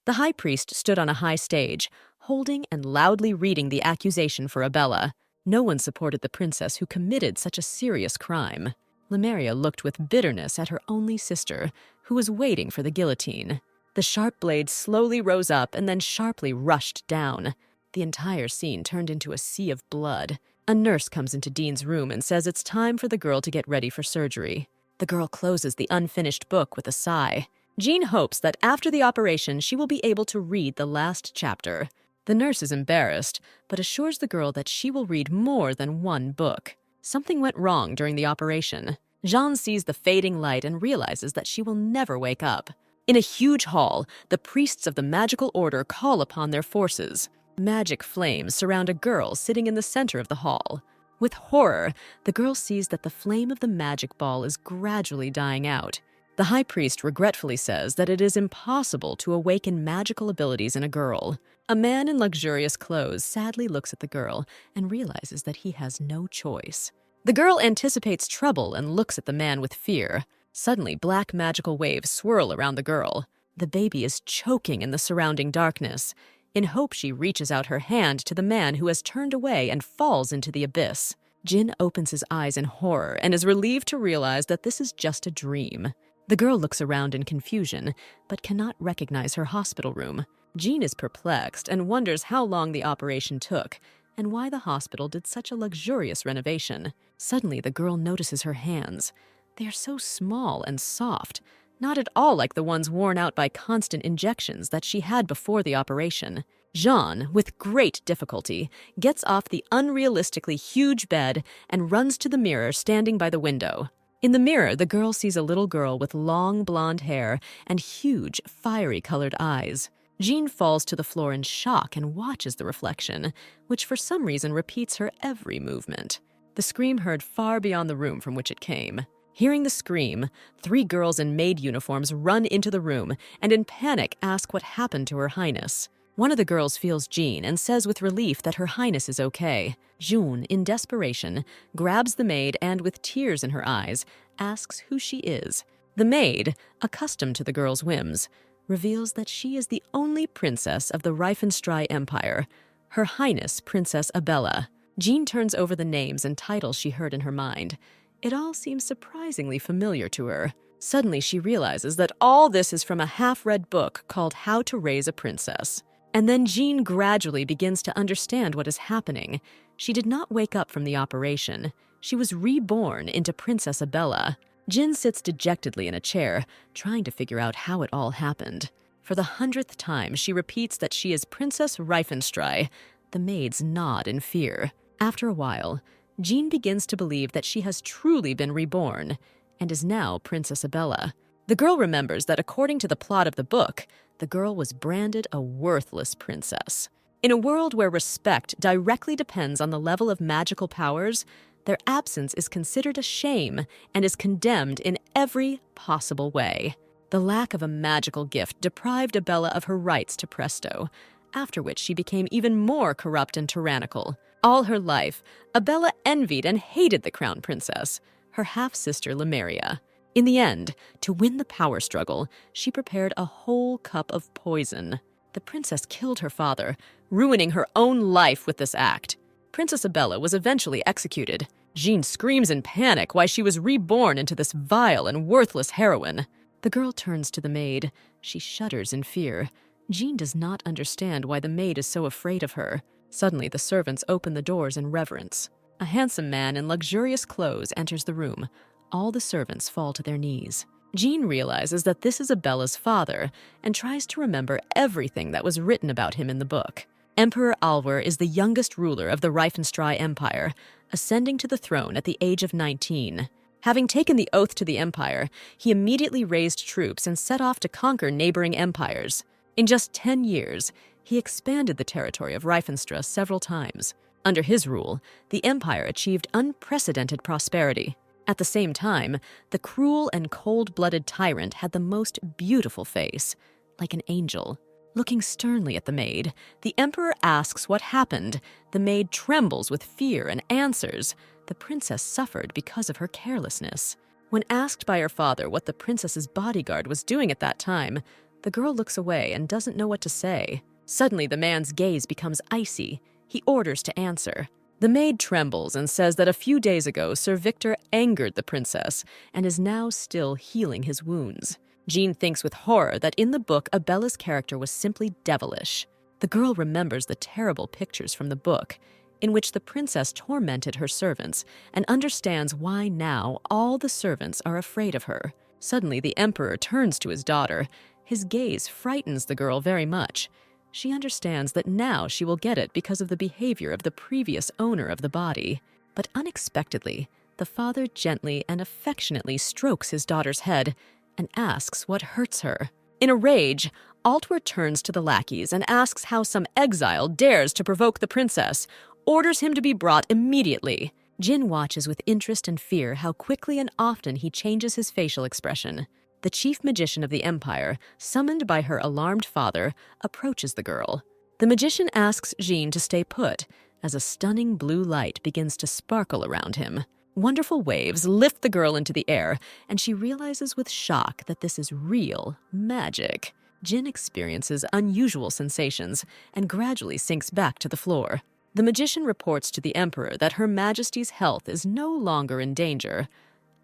The high priest stood on a high stage, holding and loudly reading the accusation for Abella. No one supported the princess who committed such a serious crime. Lamaria looked with bitterness at her only sister, who was waiting for the guillotine. The sharp blade slowly rose up and then sharply rushed down. The entire scene turned into a sea of blood. A nurse comes into Dean's room and says it's time for the girl to get ready for surgery. The girl closes the unfinished book with a sigh. Jean hopes that after the operation she will be able to read the last chapter. The nurse is embarrassed, but assures the girl that she will read more than one book. Something went wrong during the operation. Jean sees the fading light and realizes that she will never wake up. In a huge hall, the priests of the magical order call upon their forces. Magic flames surround a girl sitting in the center of the hall. With horror, the girl sees that the flame of the magic ball is gradually dying out. The high priest regretfully says that it is impossible to awaken magical abilities in a girl. A man in luxurious clothes sadly looks at the girl and realizes that he has no choice. The girl anticipates trouble and looks at the man with fear. Suddenly, black magical waves swirl around the girl. The baby is choking in the surrounding darkness. In hope, she reaches out her hand to the man who has turned away and falls into the abyss. Jin opens his eyes in horror and is relieved to realize that this is just a dream. The girl looks around in confusion, but cannot recognize her hospital room. Jean is perplexed and wonders how long the operation took and why the hospital did such a luxurious renovation. Suddenly, the girl notices her hands. They are so small and soft, not at all like the ones worn out by constant injections that she had before the operation. Jean, with great difficulty, gets off the unrealistically huge bed and runs to the mirror standing by the window. In the mirror, the girl sees a little girl with long blonde hair and huge, fiery-colored eyes. Jean falls to the floor in shock and watches the reflection, which for some reason repeats her every movement. The scream heard far beyond the room from which it came. Hearing the scream, 3 girls in maid uniforms run into the room and in panic ask what happened to Her Highness. One of the girls feels Jean and says with relief that Her Highness is okay. June, in desperation, grabs the maid and, with tears in her eyes, asks who she is. The maid, accustomed to the girl's whims, reveals that she is the only princess of the Rivalry Empire, Her Highness Princess Abella. Jean turns over the names and titles she heard in her mind. It all seems surprisingly familiar to her. Suddenly, she realizes that all this is from a half-read book called How to Raise a Princess. And then Jean gradually begins to understand what is happening. She did not wake up from the operation. She was reborn into Princess Abella. Jin sits dejectedly in a chair, trying to figure out how it all happened. For the 100th time, she repeats that she is Princess Rivalry. The maids nod in fear. After a while, Jean begins to believe that she has truly been reborn and is now Princess Abella. The girl remembers that according to the plot of the book, the girl was branded a worthless princess. In a world where respect directly depends on the level of magical powers, their absence is considered a shame and is condemned in every possible way. The lack of a magical gift deprived Abella of her rights to Presto, after which she became even more corrupt and tyrannical. All her life, Abella envied and hated the crown princess, her half-sister Lamaria. In the end, to win the power struggle, she prepared a whole cup of poison. The princess killed her father, ruining her own life with this act. Princess Abella was eventually executed. Jean screams in panic why she was reborn into this vile and worthless heroine. The girl turns to the maid. She shudders in fear. Jean does not understand why the maid is so afraid of her. Suddenly, the servants open the doors in reverence. A handsome man in luxurious clothes enters the room. All the servants fall to their knees. Jean realizes that this is Abella's father and tries to remember everything that was written about him in the book. Emperor Alwer is the youngest ruler of the Rivalry Empire, ascending to the throne at the age of 19. Having taken the oath to the empire, he immediately raised troops and set off to conquer neighboring empires. In just 10 years, he expanded the territory of Rivalry several times. Under his rule, the empire achieved unprecedented prosperity. At the same time, the cruel and cold-blooded tyrant had the most beautiful face, like an angel. Looking sternly at the maid, the emperor asks what happened. The maid trembles with fear and answers, the princess suffered because of her carelessness. When asked by her father what the princess's bodyguard was doing at that time, The girl looks away and doesn't know what to say. Suddenly, the man's gaze becomes icy. He orders to answer. The maid trembles and says that a few days ago, Sir Victor angered the princess and is now still healing his wounds. Jean thinks with horror that in the book, Abella's character was simply devilish. The girl remembers the terrible pictures from the book, in which the princess tormented her servants, and understands why now all the servants are afraid of her. Suddenly, the emperor turns to his daughter. His gaze frightens the girl very much. She understands that now she will get it because of the behavior of the previous owner of the body. But unexpectedly, the father gently and affectionately strokes his daughter's head and asks what hurts her. In a rage, Altward turns to the lackeys and asks how some exile dares to provoke the princess, orders him to be brought immediately. Jin watches with interest and fear how quickly and often he changes his facial expression. The chief magician of the empire, summoned by her alarmed father, approaches the girl. The magician asks Jean to stay put, as a stunning blue light begins to sparkle around him. Wonderful waves lift the girl into the air, and she realizes with shock that this is real magic. Jin experiences unusual sensations and gradually sinks back to the floor. The magician reports to the emperor that Her Majesty's health is no longer in danger.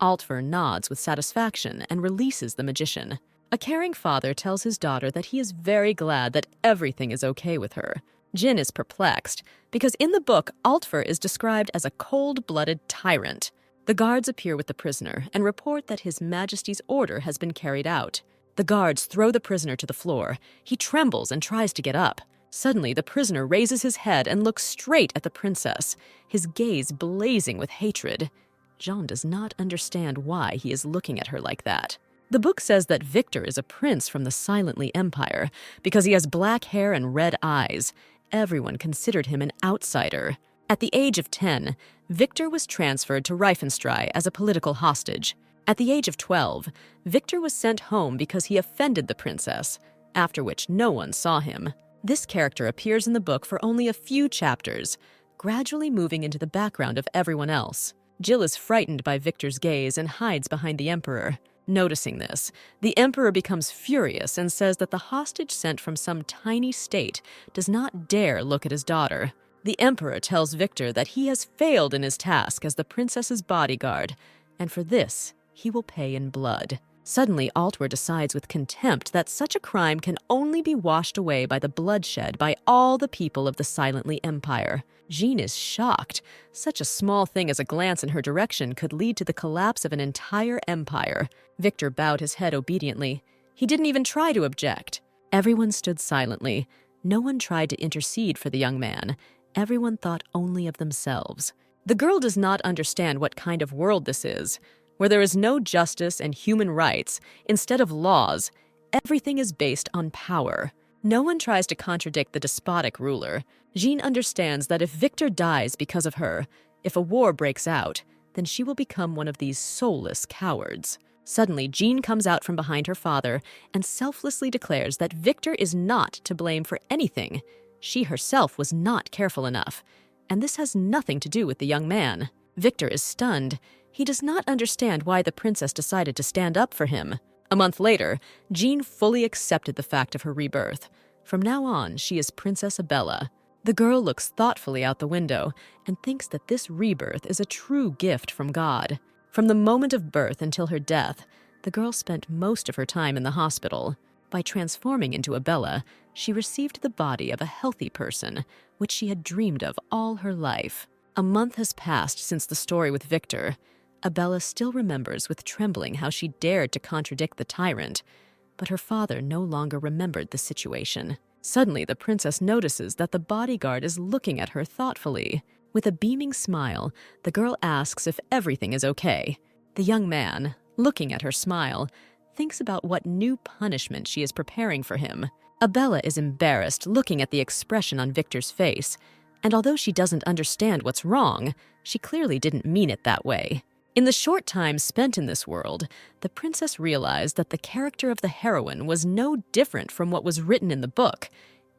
Altver nods with satisfaction and releases the magician. A caring father tells his daughter that he is very glad that everything is okay with her. Jin is perplexed, because in the book, Altver is described as a cold-blooded tyrant. The guards appear with the prisoner and report that His Majesty's order has been carried out. The guards throw the prisoner to the floor. He trembles and tries to get up. Suddenly, the prisoner raises his head and looks straight at the princess, his gaze blazing with hatred. Jean does not understand why he is looking at her like that. The book says that Victor is a prince from the Silently Empire because he has black hair and red eyes. Everyone considered him an outsider. At the age of 10, Victor was transferred to Riefenstrai as a political hostage. At the age of 12, Victor was sent home because he offended the princess, after which no one saw him. This character appears in the book for only a few chapters, gradually moving into the background of everyone else. Jill is frightened by Victor's gaze and hides behind the emperor. Noticing this, the emperor becomes furious and says that the hostage sent from some tiny state does not dare look at his daughter. The emperor tells Victor that he has failed in his task as the princess's bodyguard, and for this, he will pay in blood. Suddenly, Altwer decides with contempt that such a crime can only be washed away by the bloodshed by all the people of the Silently Empire. Jean is shocked. Such a small thing as a glance in her direction could lead to the collapse of an entire empire. Victor bowed his head obediently. He didn't even try to object. Everyone stood silently. No one tried to intercede for the young man. Everyone thought only of themselves. The girl does not understand what kind of world this is, where there is no justice and human rights. Instead of laws, everything is based on power. No one tries to contradict the despotic ruler. Jean understands that if Victor dies because of her, if a war breaks out, then she will become one of these soulless cowards. Suddenly, Jean comes out from behind her father and selflessly declares that Victor is not to blame for anything. She herself was not careful enough, and this has nothing to do with the young man. Victor is stunned. He does not understand why the princess decided to stand up for him. A month later, Jean fully accepted the fact of her rebirth. From now on, she is Princess Abella. The girl looks thoughtfully out the window and thinks that this rebirth is a true gift from God. From the moment of birth until her death, the girl spent most of her time in the hospital. By transforming into Abella, she received the body of a healthy person, which she had dreamed of all her life. A month has passed since the story with Victor. Abella still remembers with trembling how she dared to contradict the tyrant, but her father no longer remembered the situation. Suddenly, the princess notices that the bodyguard is looking at her thoughtfully. With a beaming smile, the girl asks if everything is okay. The young man, looking at her smile, thinks about what new punishment she is preparing for him. Abella is embarrassed looking at the expression on Victor's face, and although she doesn't understand what's wrong, she clearly didn't mean it that way. In the short time spent in this world, the princess realized that the character of the heroine was no different from what was written in the book.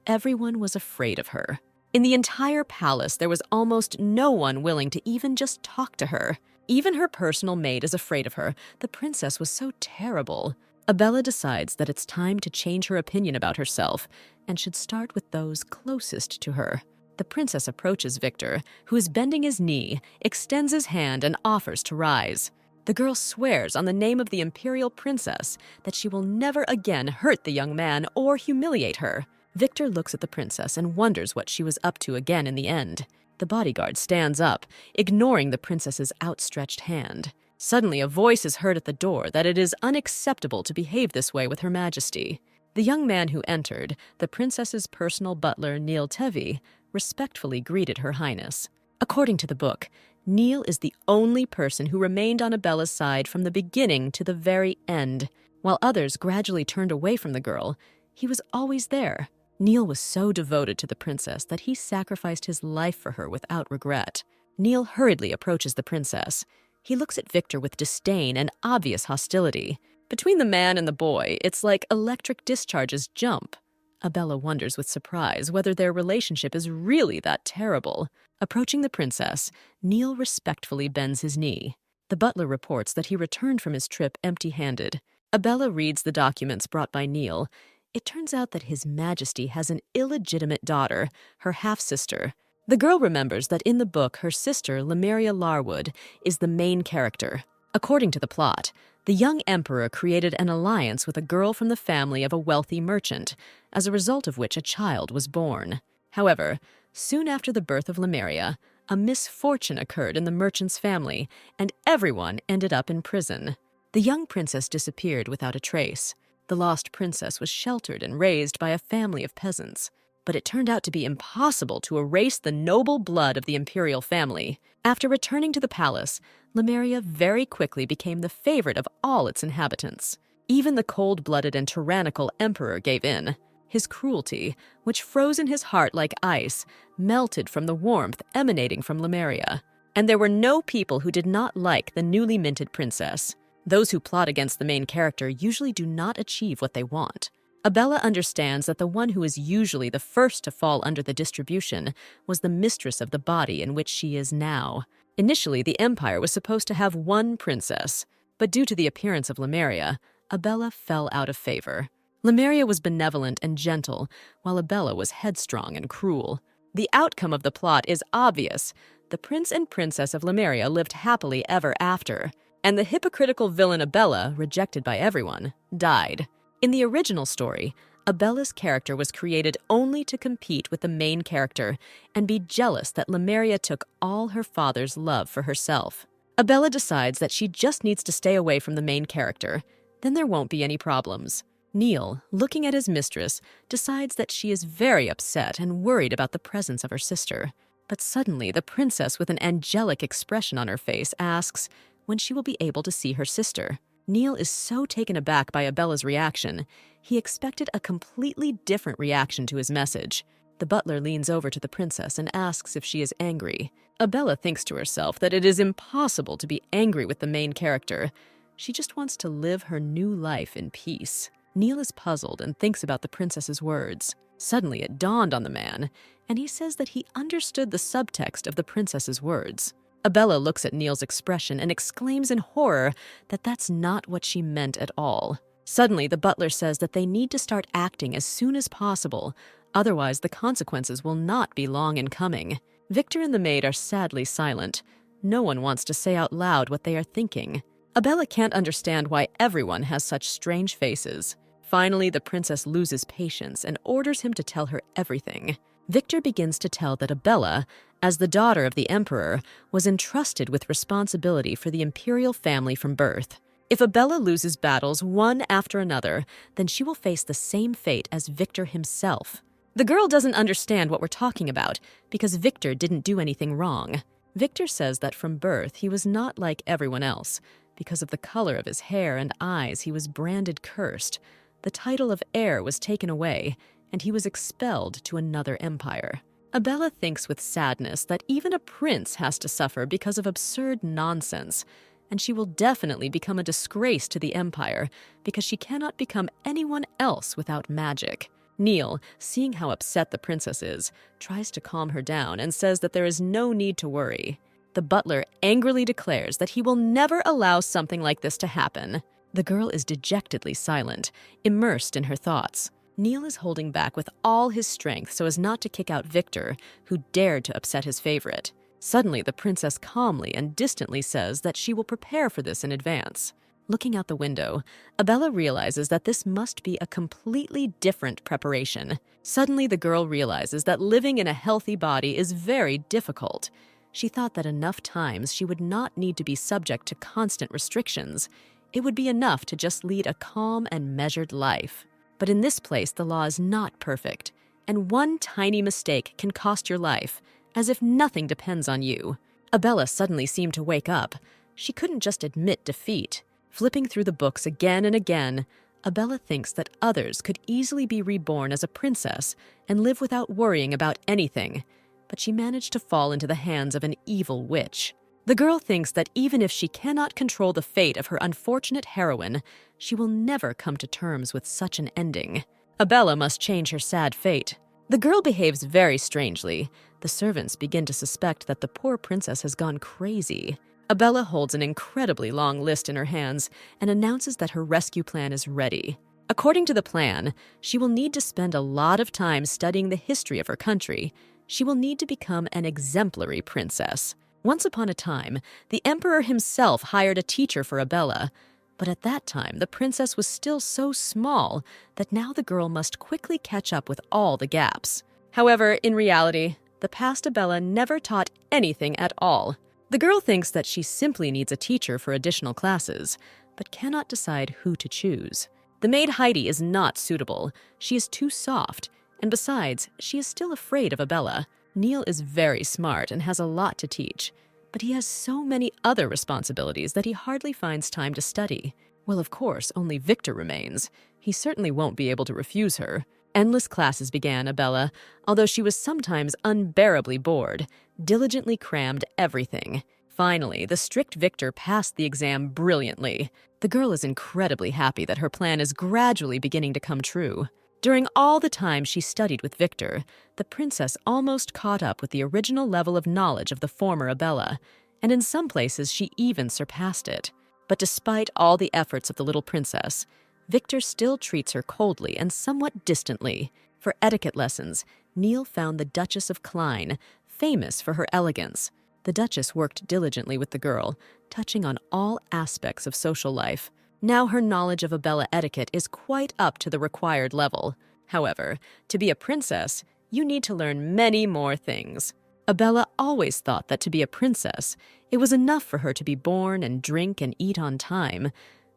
Everyone was afraid of her. In the entire palace, there was almost no one willing to even just talk to her. Even her personal maid is afraid of her. The princess was so terrible. Abella decides that it's time to change her opinion about herself and should start with those closest to her. The princess approaches Victor, who is bending his knee, extends his hand, and offers to rise. The girl swears on the name of the imperial princess that she will never again hurt the young man or humiliate her. Victor looks at the princess and wonders what she was up to again in the end. The bodyguard stands up, ignoring the princess's outstretched hand. Suddenly, a voice is heard at the door that it is unacceptable to behave this way with Her Majesty. The young man who entered, the princess's personal butler Neil Tevi, respectfully greeted Her Highness. According to the book, Neil is the only person who remained on Abella's side from the beginning to the very end. While others gradually turned away from the girl, he was always there. Neil was so devoted to the princess that he sacrificed his life for her without regret. Neil hurriedly approaches the princess. He looks at Victor with disdain and obvious hostility. Between the man and the boy, it's like electric discharges jump. Abella wonders with surprise whether their relationship is really that terrible. Approaching the princess, Neil respectfully bends his knee. The butler reports that he returned from his trip empty-handed. Abella reads the documents brought by Neil. It turns out that His Majesty has an illegitimate daughter, her half-sister. The girl remembers that in the book, her sister, Lamaria Larwood, is the main character. According to the plot, the young emperor created an alliance with a girl from the family of a wealthy merchant, as a result of which a child was born. However, soon after the birth of Lamaria, a misfortune occurred in the merchant's family, and everyone ended up in prison. The young princess disappeared without a trace. The lost princess was sheltered and raised by a family of peasants. But it turned out to be impossible to erase the noble blood of the imperial family. After returning to the palace, Lamaria very quickly became the favorite of all its inhabitants. Even the cold-blooded and tyrannical emperor gave in. His cruelty, which froze in his heart like ice, melted from the warmth emanating from Lamaria. And there were no people who did not like the newly minted princess. Those who plot against the main character usually do not achieve what they want. Abella understands that the one who is usually the first to fall under the distribution was the mistress of the body in which she is now. Initially, the empire was supposed to have one princess, but due to the appearance of Lamaria, Abella fell out of favor. Lamaria was benevolent and gentle, while Abella was headstrong and cruel. The outcome of the plot is obvious. The prince and princess of Lamaria lived happily ever after, and the hypocritical villain Abella, rejected by everyone, died. In the original story, Abella's character was created only to compete with the main character and be jealous that Lamaria took all her father's love for herself. Abella decides that she just needs to stay away from the main character. Then there won't be any problems. Neil, looking at his mistress, decides that she is very upset and worried about the presence of her sister. But suddenly, the princess, with an angelic expression on her face, asks when she will be able to see her sister. Neil is so taken aback by Abella's reaction, he expected a completely different reaction to his message. The butler leans over to the princess and asks if she is angry. Abella thinks to herself that it is impossible to be angry with the main character. She just wants to live her new life in peace. Neil is puzzled and thinks about the princess's words. Suddenly it dawned on the man, and he says that he understood the subtext of the princess's words. Abella looks at Neil's expression and exclaims in horror that that's not what she meant at all. Suddenly, the butler says that they need to start acting as soon as possible, otherwise the consequences will not be long in coming. Victor and the maid are sadly silent. No one wants to say out loud what they are thinking. Abella can't understand why everyone has such strange faces. Finally, the princess loses patience and orders him to tell her everything. Victor begins to tell that Abella, as the daughter of the emperor, was entrusted with responsibility for the imperial family from birth. If Abella loses battles one after another, then she will face the same fate as Victor himself. The girl doesn't understand what we're talking about because Victor didn't do anything wrong. Victor says that from birth he was not like everyone else. Because of the color of his hair and eyes, he was branded cursed. The title of heir was taken away, and he was expelled to another empire. Abella thinks with sadness that even a prince has to suffer because of absurd nonsense, and she will definitely become a disgrace to the empire because she cannot become anyone else without magic. Neil, seeing how upset the princess is, tries to calm her down and says that there is no need to worry. The butler angrily declares that he will never allow something like this to happen. The girl is dejectedly silent, immersed in her thoughts. Neil is holding back with all his strength so as not to kick out Victor, who dared to upset his favorite. Suddenly, the princess calmly and distantly says that she will prepare for this in advance. Looking out the window, Abella realizes that this must be a completely different preparation. Suddenly, the girl realizes that living in a healthy body is very difficult. She thought that enough times she would not need to be subject to constant restrictions. It would be enough to just lead a calm and measured life. But in this place, the law is not perfect, and one tiny mistake can cost your life, as if nothing depends on you. Abella suddenly seemed to wake up. She couldn't just admit defeat. Flipping through the books again and again, Abella thinks that others could easily be reborn as a princess and live without worrying about anything, but she managed to fall into the hands of an evil witch. The girl thinks that even if she cannot control the fate of her unfortunate heroine, she will never come to terms with such an ending. Abella must change her sad fate. The girl behaves very strangely. The servants begin to suspect that the poor princess has gone crazy. Abella holds an incredibly long list in her hands and announces that her rescue plan is ready. According to the plan, she will need to spend a lot of time studying the history of her country. She will need to become an exemplary princess. Once upon a time, the emperor himself hired a teacher for Abella, but at that time the princess was still so small that now the girl must quickly catch up with all the gaps. However, in reality, the past Abella never taught anything at all. The girl thinks that she simply needs a teacher for additional classes, but cannot decide who to choose. The maid Heidi is not suitable. She is too soft, and besides, she is still afraid of Abella. Neil is very smart and has a lot to teach, but he has so many other responsibilities that he hardly finds time to study. Well, of course, only Victor remains. He certainly won't be able to refuse her. Endless classes began, Abella, although she was sometimes unbearably bored, diligently crammed everything. Finally, the strict Victor passed the exam brilliantly. The girl is incredibly happy that her plan is gradually beginning to come true. During all the time she studied with Victor, the princess almost caught up with the original level of knowledge of the former Abella, and in some places she even surpassed it. But despite all the efforts of the little princess, Victor still treats her coldly and somewhat distantly. For etiquette lessons, Neil found the Duchess of Klein, famous for her elegance. The Duchess worked diligently with the girl, touching on all aspects of social life. Now her knowledge of Abella etiquette is quite up to the required level. However, to be a princess, you need to learn many more things. Abella always thought that to be a princess, it was enough for her to be born and drink and eat on time.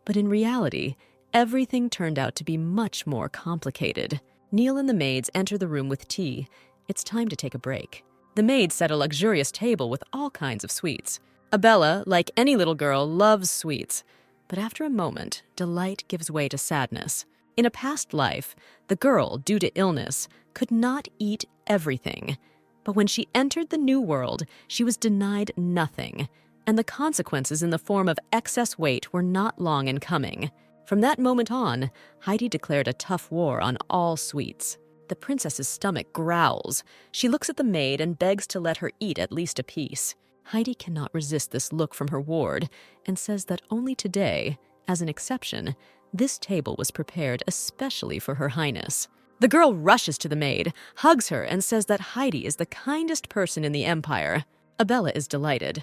But in reality, everything turned out to be much more complicated. Neil and the maids enter the room with tea. It's time to take a break. The maids set a luxurious table with all kinds of sweets. Abella, like any little girl, loves sweets. But after a moment, delight gives way to sadness. In a past life, the girl, due to illness, could not eat everything. But when she entered the new world, she was denied nothing, and the consequences in the form of excess weight were not long in coming. From that moment on, Heidi declared a tough war on all sweets. The princess's stomach growls. She looks at the maid and begs to let her eat at least a piece. Heidi cannot resist this look from her ward and says that only today, as an exception, this table was prepared especially for Her Highness. The girl rushes to the maid, hugs her, and says that Heidi is the kindest person in the empire. Abella is delighted.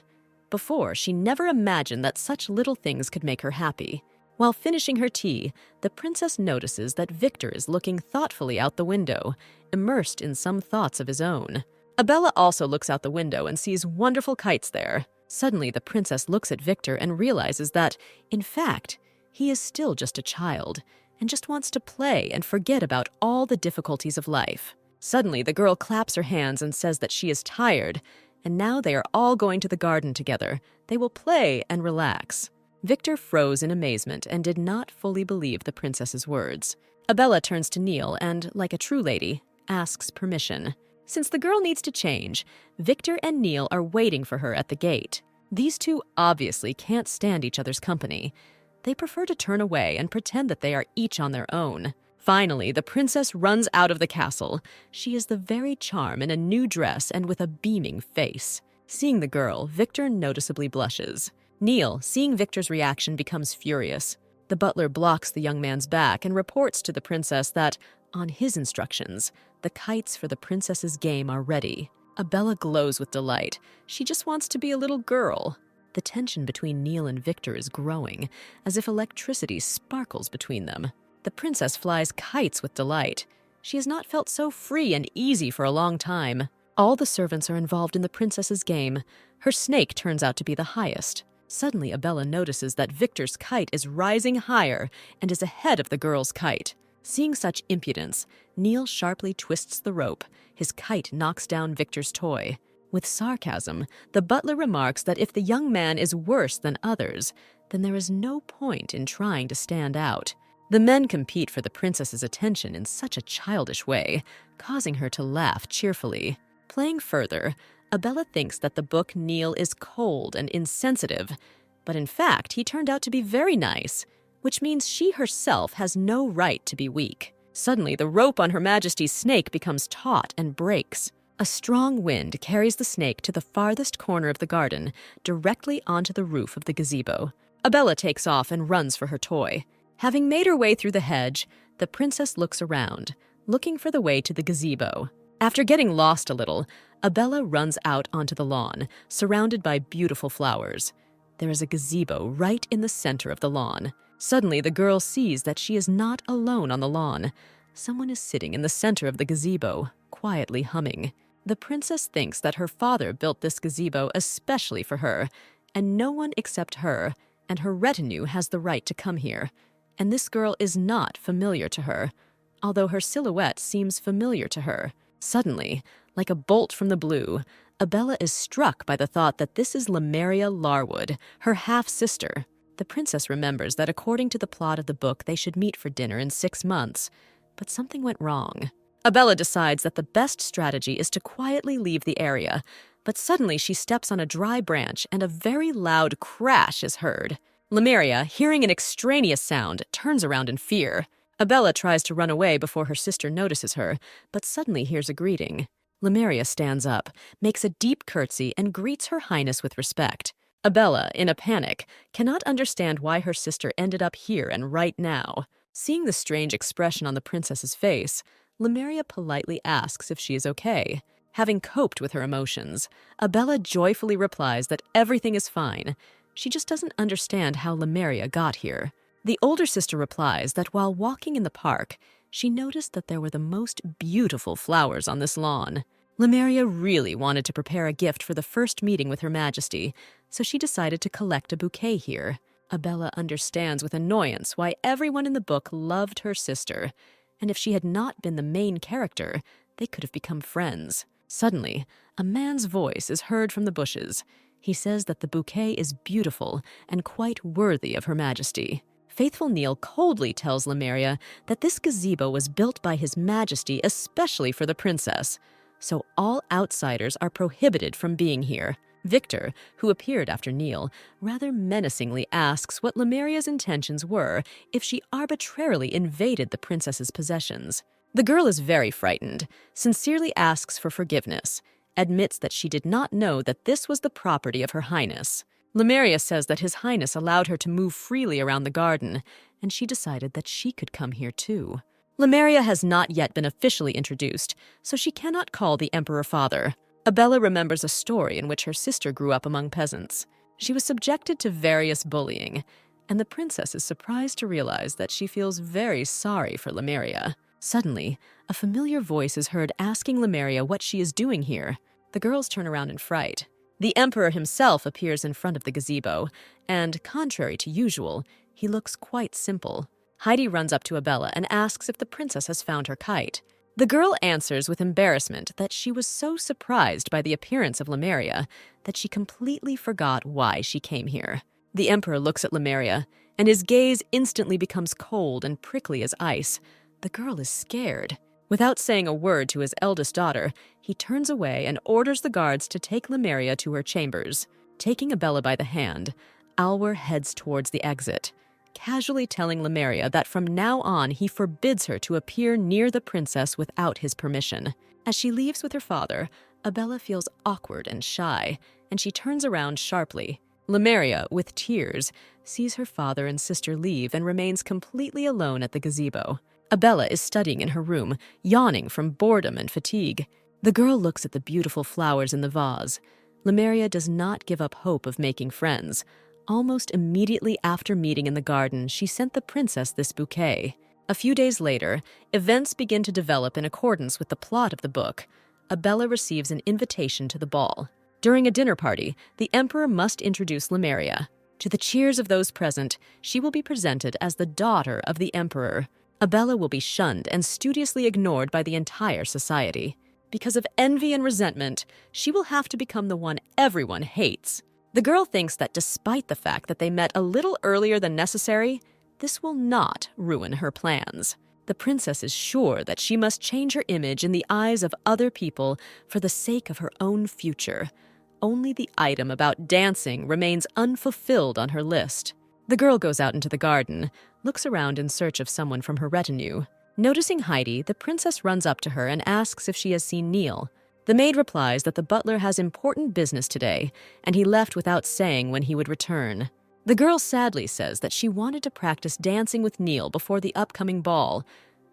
Before, she never imagined that such little things could make her happy. While finishing her tea, the princess notices that Victor is looking thoughtfully out the window, immersed in some thoughts of his own. Abella also looks out the window and sees wonderful kites there. Suddenly, the princess looks at Victor and realizes that, in fact, he is still just a child and just wants to play and forget about all the difficulties of life. Suddenly, the girl claps her hands and says that she is tired, and now they are all going to the garden together. They will play and relax. Victor froze in amazement and did not fully believe the princess's words. Abella turns to Neil and, like a true lady, asks permission. Since the girl needs to change, Victor and Neil are waiting for her at the gate. These two obviously can't stand each other's company. They prefer to turn away and pretend that they are each on their own. Finally, the princess runs out of the castle. She is the very charm in a new dress and with a beaming face. Seeing the girl, Victor noticeably blushes. Neil, seeing Victor's reaction, becomes furious. The butler blocks the young man's back and reports to the princess that, on his instructions, the kites for the princess's game are ready. Abella glows with delight. She just wants to be a little girl. The tension between Neil and Victor is growing, as if electricity sparkles between them. The princess flies kites with delight. She has not felt so free and easy for a long time. All the servants are involved in the princess's game. Her snake turns out to be the highest. Suddenly, Abella notices that Victor's kite is rising higher and is ahead of the girl's kite. Seeing such impudence, Neil sharply twists the rope. His kite knocks down Victor's toy. With sarcasm, the butler remarks that if the young man is worse than others, then there is no point in trying to stand out. The men compete for the princess's attention in such a childish way, causing her to laugh cheerfully. Playing further, Abella thinks that the book Neil is cold and insensitive, but in fact, he turned out to be very nice, which means she herself has no right to be weak. Suddenly, the rope on Her Majesty's snake becomes taut and breaks. A strong wind carries the snake to the farthest corner of the garden, directly onto the roof of the gazebo. Abella takes off and runs for her toy. Having made her way through the hedge, the princess looks around, looking for the way to the gazebo. After getting lost a little, Abella runs out onto the lawn, surrounded by beautiful flowers. There is a gazebo right in the center of the lawn. Suddenly, the girl sees that she is not alone on the lawn. Someone is sitting in the center of the gazebo, quietly humming. The princess thinks that her father built this gazebo especially for her, and no one except her and her retinue has the right to come here. And this girl is not familiar to her, although her silhouette seems familiar to her. Suddenly, like a bolt from the blue, Abella is struck by the thought that this is Lamaria Larwood, her half-sister. The princess remembers that according to the plot of the book, they should meet for dinner in 6 months, but something went wrong. Abella decides that the best strategy is to quietly leave the area, but suddenly she steps on a dry branch and a very loud crash is heard. Lamaria, hearing an extraneous sound, turns around in fear. Abella tries to run away before her sister notices her, but suddenly hears a greeting. Lamaria stands up, makes a deep curtsy, and greets Her Highness with respect. Abella, in a panic, cannot understand why her sister ended up here and right now. Seeing the strange expression on the princess's face, Lamaria politely asks if she is okay. Having coped with her emotions, Abella joyfully replies that everything is fine. She just doesn't understand how Lamaria got here. The older sister replies that while walking in the park, she noticed that there were the most beautiful flowers on this lawn. Lamaria really wanted to prepare a gift for the first meeting with Her Majesty, so she decided to collect a bouquet here. Abella understands with annoyance why everyone in the book loved her sister, and if she had not been the main character, they could have become friends. Suddenly, a man's voice is heard from the bushes. He says that the bouquet is beautiful and quite worthy of Her Majesty. Faithful Neil coldly tells Lamaria that this gazebo was built by His Majesty especially for the princess, so all outsiders are prohibited from being here. Victor, who appeared after Neil, rather menacingly asks what Lamaria's intentions were if she arbitrarily invaded the princess's possessions. The girl is very frightened, sincerely asks for forgiveness, admits that she did not know that this was the property of Her Highness. Lamaria says that His Highness allowed her to move freely around the garden, and she decided that she could come here too. Lamaria has not yet been officially introduced, so she cannot call the Emperor father. Abella remembers a story in which her sister grew up among peasants. She was subjected to various bullying, and the princess is surprised to realize that she feels very sorry for Lamaria. Suddenly, a familiar voice is heard asking Lamaria what she is doing here. The girls turn around in fright. The emperor himself appears in front of the gazebo, and, contrary to usual, he looks quite simple. Heidi runs up to Abella and asks if the princess has found her kite. The girl answers with embarrassment that she was so surprised by the appearance of Lamaria that she completely forgot why she came here. The emperor looks at Lamaria, and his gaze instantly becomes cold and prickly as ice. The girl is scared. Without saying a word to his eldest daughter, he turns away and orders the guards to take Lamaria to her chambers. Taking Abella by the hand, Alwar heads towards the exit, casually telling Lamaria that from now on he forbids her to appear near the princess without his permission. As she leaves with her father, Abella feels awkward and shy, and she turns around sharply. Lamaria, with tears, sees her father and sister leave and remains completely alone at the gazebo. Abella is studying in her room, yawning from boredom and fatigue. The girl looks at the beautiful flowers in the vase. Lamaria does not give up hope of making friends. Almost immediately after meeting in the garden, she sent the princess this bouquet. A few days later, events begin to develop in accordance with the plot of the book. Abella receives an invitation to the ball. During a dinner party, the emperor must introduce Lamaria. To the cheers of those present, she will be presented as the daughter of the emperor. Abella will be shunned and studiously ignored by the entire society. Because of envy and resentment, she will have to become the one everyone hates. The girl thinks that despite the fact that they met a little earlier than necessary, this will not ruin her plans. The princess is sure that she must change her image in the eyes of other people for the sake of her own future. Only the item about dancing remains unfulfilled on her list. The girl goes out into the garden, looks around in search of someone from her retinue. Noticing Heidi, the princess runs up to her and asks if she has seen Neil. The maid replies that the butler has important business today, and he left without saying when he would return. The girl sadly says that she wanted to practice dancing with Neil before the upcoming ball,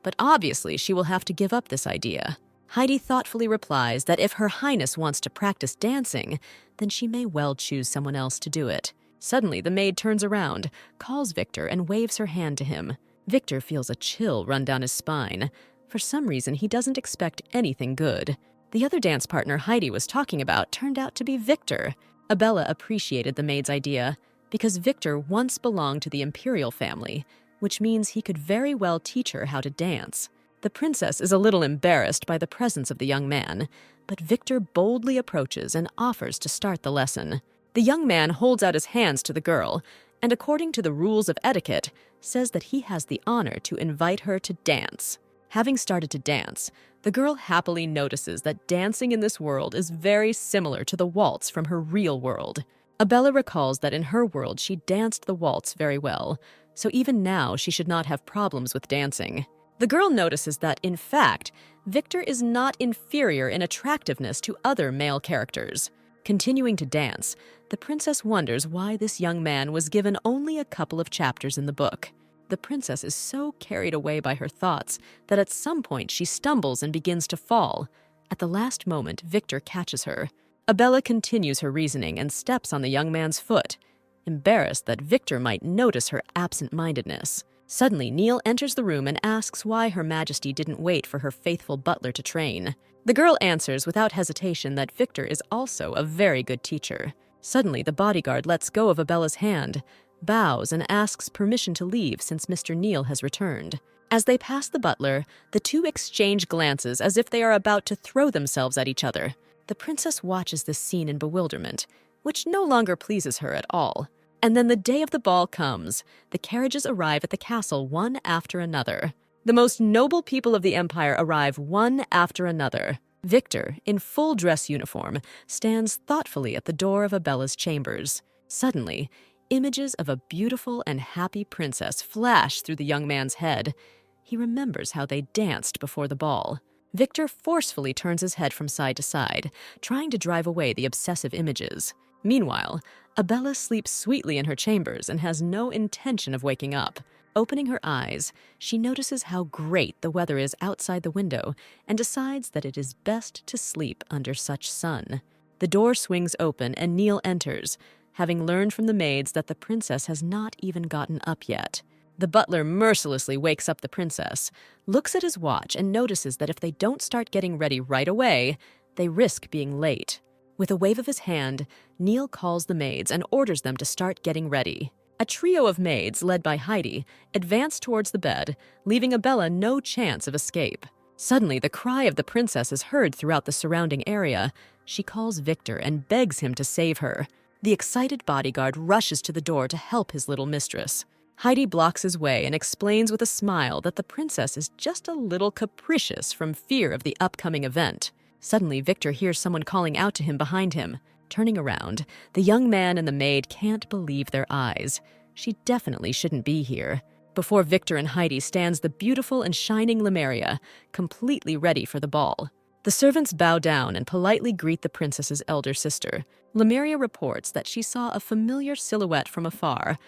but obviously she will have to give up this idea. Heidi thoughtfully replies that if Her Highness wants to practice dancing, then she may well choose someone else to do it. Suddenly, the maid turns around, calls Victor, and waves her hand to him. Victor feels a chill run down his spine. For some reason, he doesn't expect anything good. The other dance partner Heidi was talking about turned out to be Victor. Abella appreciated the maid's idea because Victor once belonged to the Imperial family, which means he could very well teach her how to dance. The princess is a little embarrassed by the presence of the young man, but Victor boldly approaches and offers to start the lesson. The young man holds out his hands to the girl, and according to the rules of etiquette, says that he has the honor to invite her to dance. Having started to dance, the girl happily notices that dancing in this world is very similar to the waltz from her real world. Abella recalls that in her world she danced the waltz very well, so even now she should not have problems with dancing. The girl notices that, in fact, Victor is not inferior in attractiveness to other male characters. Continuing to dance, the princess wonders why this young man was given only a couple of chapters in the book. The princess is so carried away by her thoughts that at some point she stumbles and begins to fall. At the last moment, Victor catches her. Abella continues her reasoning and steps on the young man's foot, embarrassed that Victor might notice her absent-mindedness. Suddenly, Neil enters the room and asks why Her Majesty didn't wait for her faithful butler to train. The girl answers without hesitation that Victor is also a very good teacher. Suddenly, the bodyguard lets go of Abella's hand, bows, and asks permission to leave since Mr. Neil has returned. As they pass the butler, the two exchange glances as if they are about to throw themselves at each other. The princess watches this scene in bewilderment, which no longer pleases her at all. And then the day of the ball comes. The carriages arrive at the castle one after another. The most noble people of the empire arrive one after another. Victor, in full dress uniform, stands thoughtfully at the door of Abella's chambers. Suddenly, images of a beautiful and happy princess flash through the young man's head. He remembers how they danced before the ball. Victor forcefully turns his head from side to side, trying to drive away the obsessive images. Meanwhile, Abella sleeps sweetly in her chambers and has no intention of waking up. Opening her eyes, she notices how great the weather is outside the window and decides that it is best to sleep under such sun. The door swings open and Neil enters, having learned from the maids that the princess has not even gotten up yet. The butler mercilessly wakes up the princess, looks at his watch, and notices that if they don't start getting ready right away, they risk being late. With a wave of his hand, Neil calls the maids and orders them to start getting ready. A trio of maids, led by Heidi, advance towards the bed, leaving Abella no chance of escape. Suddenly, the cry of the princess is heard throughout the surrounding area. She calls Victor and begs him to save her. The excited bodyguard rushes to the door to help his little mistress. Heidi blocks his way and explains with a smile that the princess is just a little capricious from fear of the upcoming event. Suddenly, Victor hears someone calling out to him behind him. Turning around, the young man and the maid can't believe their eyes. She definitely shouldn't be here. Before Victor and Heidi stands the beautiful and shining Lamaria, completely ready for the ball. The servants bow down and politely greet the princess's elder sister. Lamaria reports that she saw a familiar silhouette from afar,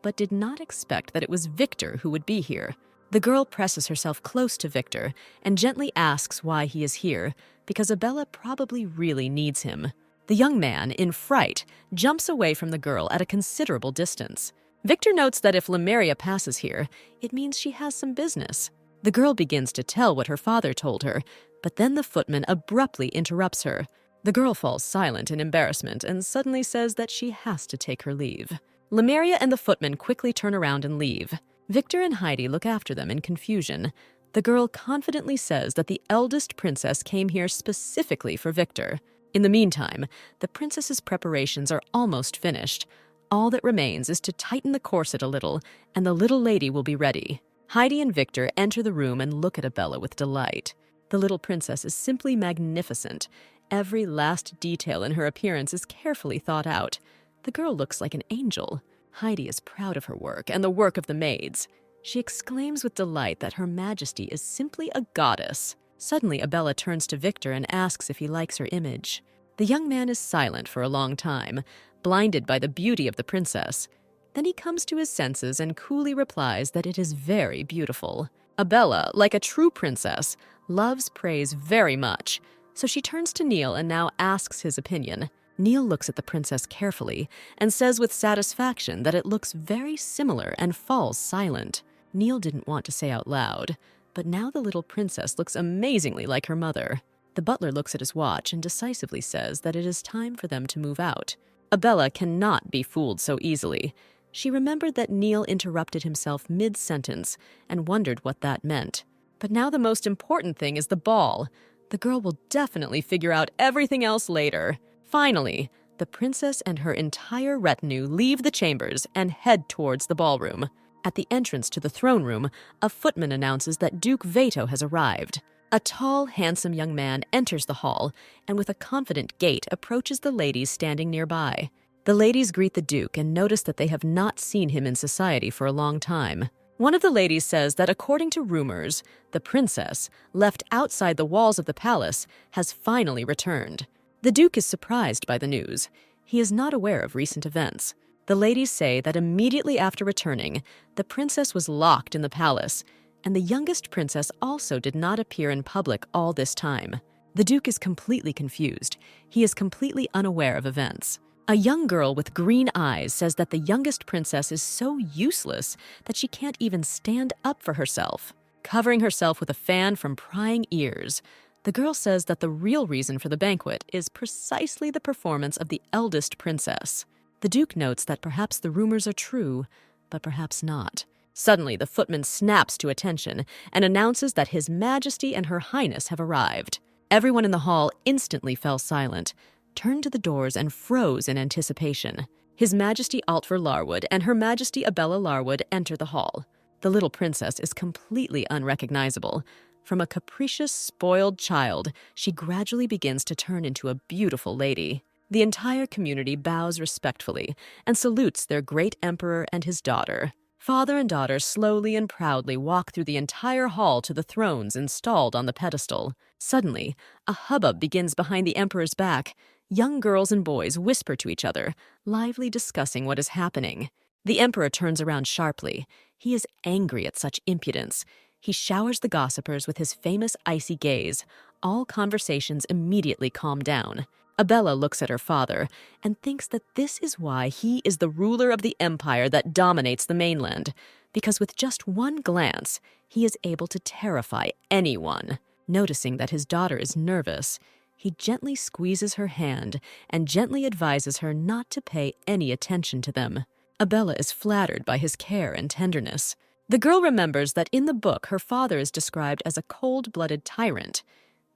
but did not expect that it was Victor who would be here. The girl presses herself close to Victor and gently asks why he is here, because Abella probably really needs him. The young man, in fright, jumps away from the girl at a considerable distance. Victor notes that if Lamaria passes here, it means she has some business. The girl begins to tell what her father told her, but then the footman abruptly interrupts her. The girl falls silent in embarrassment and suddenly says that she has to take her leave. Lamaria and the footman quickly turn around and leave. Victor and Heidi look after them in confusion. The girl confidently says that the eldest princess came here specifically for Victor. In the meantime, the princess's preparations are almost finished. All that remains is to tighten the corset a little, and the little lady will be ready. Heidi and Victor enter the room and look at Abella with delight. The little princess is simply magnificent. Every last detail in her appearance is carefully thought out. The girl looks like an angel. Heidi is proud of her work and the work of the maids. She exclaims with delight that Her Majesty is simply a goddess. Suddenly, Abella turns to Victor and asks if he likes her image. The young man is silent for a long time, blinded by the beauty of the princess. Then he comes to his senses and coolly replies that it is very beautiful. Abella, like a true princess, loves praise very much, so she turns to Neil and now asks his opinion. Neil looks at the princess carefully and says with satisfaction that it looks very similar and falls silent. Neil didn't want to say out loud, but now the little princess looks amazingly like her mother. The butler looks at his watch and decisively says that it is time for them to move out. Abella cannot be fooled so easily. She remembered that Neil interrupted himself mid-sentence and wondered what that meant. But now the most important thing is the ball. The girl will definitely figure out everything else later. Finally, the princess and her entire retinue leave the chambers and head towards the ballroom. At the entrance to the throne room, a footman announces that Duke Veto has arrived. A tall, handsome young man enters the hall and with a confident gait approaches the ladies standing nearby. The ladies greet the Duke and notice that they have not seen him in society for a long time. One of the ladies says that according to rumors, the princess, left outside the walls of the palace, has finally returned. The Duke is surprised by the news. He is not aware of recent events. The ladies say that immediately after returning, the princess was locked in the palace, and the youngest princess also did not appear in public all this time. The Duke is completely confused. He is completely unaware of events. A young girl with green eyes says that the youngest princess is so useless that she can't even stand up for herself, covering herself with a fan from prying ears. The girl says that the real reason for the banquet is precisely the performance of the eldest princess. The Duke notes that perhaps the rumors are true, but perhaps not. Suddenly, the footman snaps to attention and announces that His Majesty and Her Highness have arrived. Everyone in the hall instantly fell silent, turned to the doors, and froze in anticipation. His Majesty Altver Larwood and Her Majesty Abella Larwood enter the hall. The little princess is completely unrecognizable. From a capricious, spoiled child, she gradually begins to turn into a beautiful lady. The entire community bows respectfully and salutes their great emperor and his daughter. Father and daughter slowly and proudly walk through the entire hall to the thrones installed on the pedestal. Suddenly, a hubbub begins behind the emperor's back. Young girls and boys whisper to each other, lively discussing what is happening. The emperor turns around sharply. He is angry at such impudence. He showers the gossipers with his famous icy gaze. All conversations immediately calm down. Abella looks at her father and thinks that this is why he is the ruler of the empire that dominates the mainland, because with just one glance, he is able to terrify anyone. Noticing that his daughter is nervous, he gently squeezes her hand and gently advises her not to pay any attention to them. Abella is flattered by his care and tenderness. The girl remembers that in the book her father is described as a cold-blooded tyrant,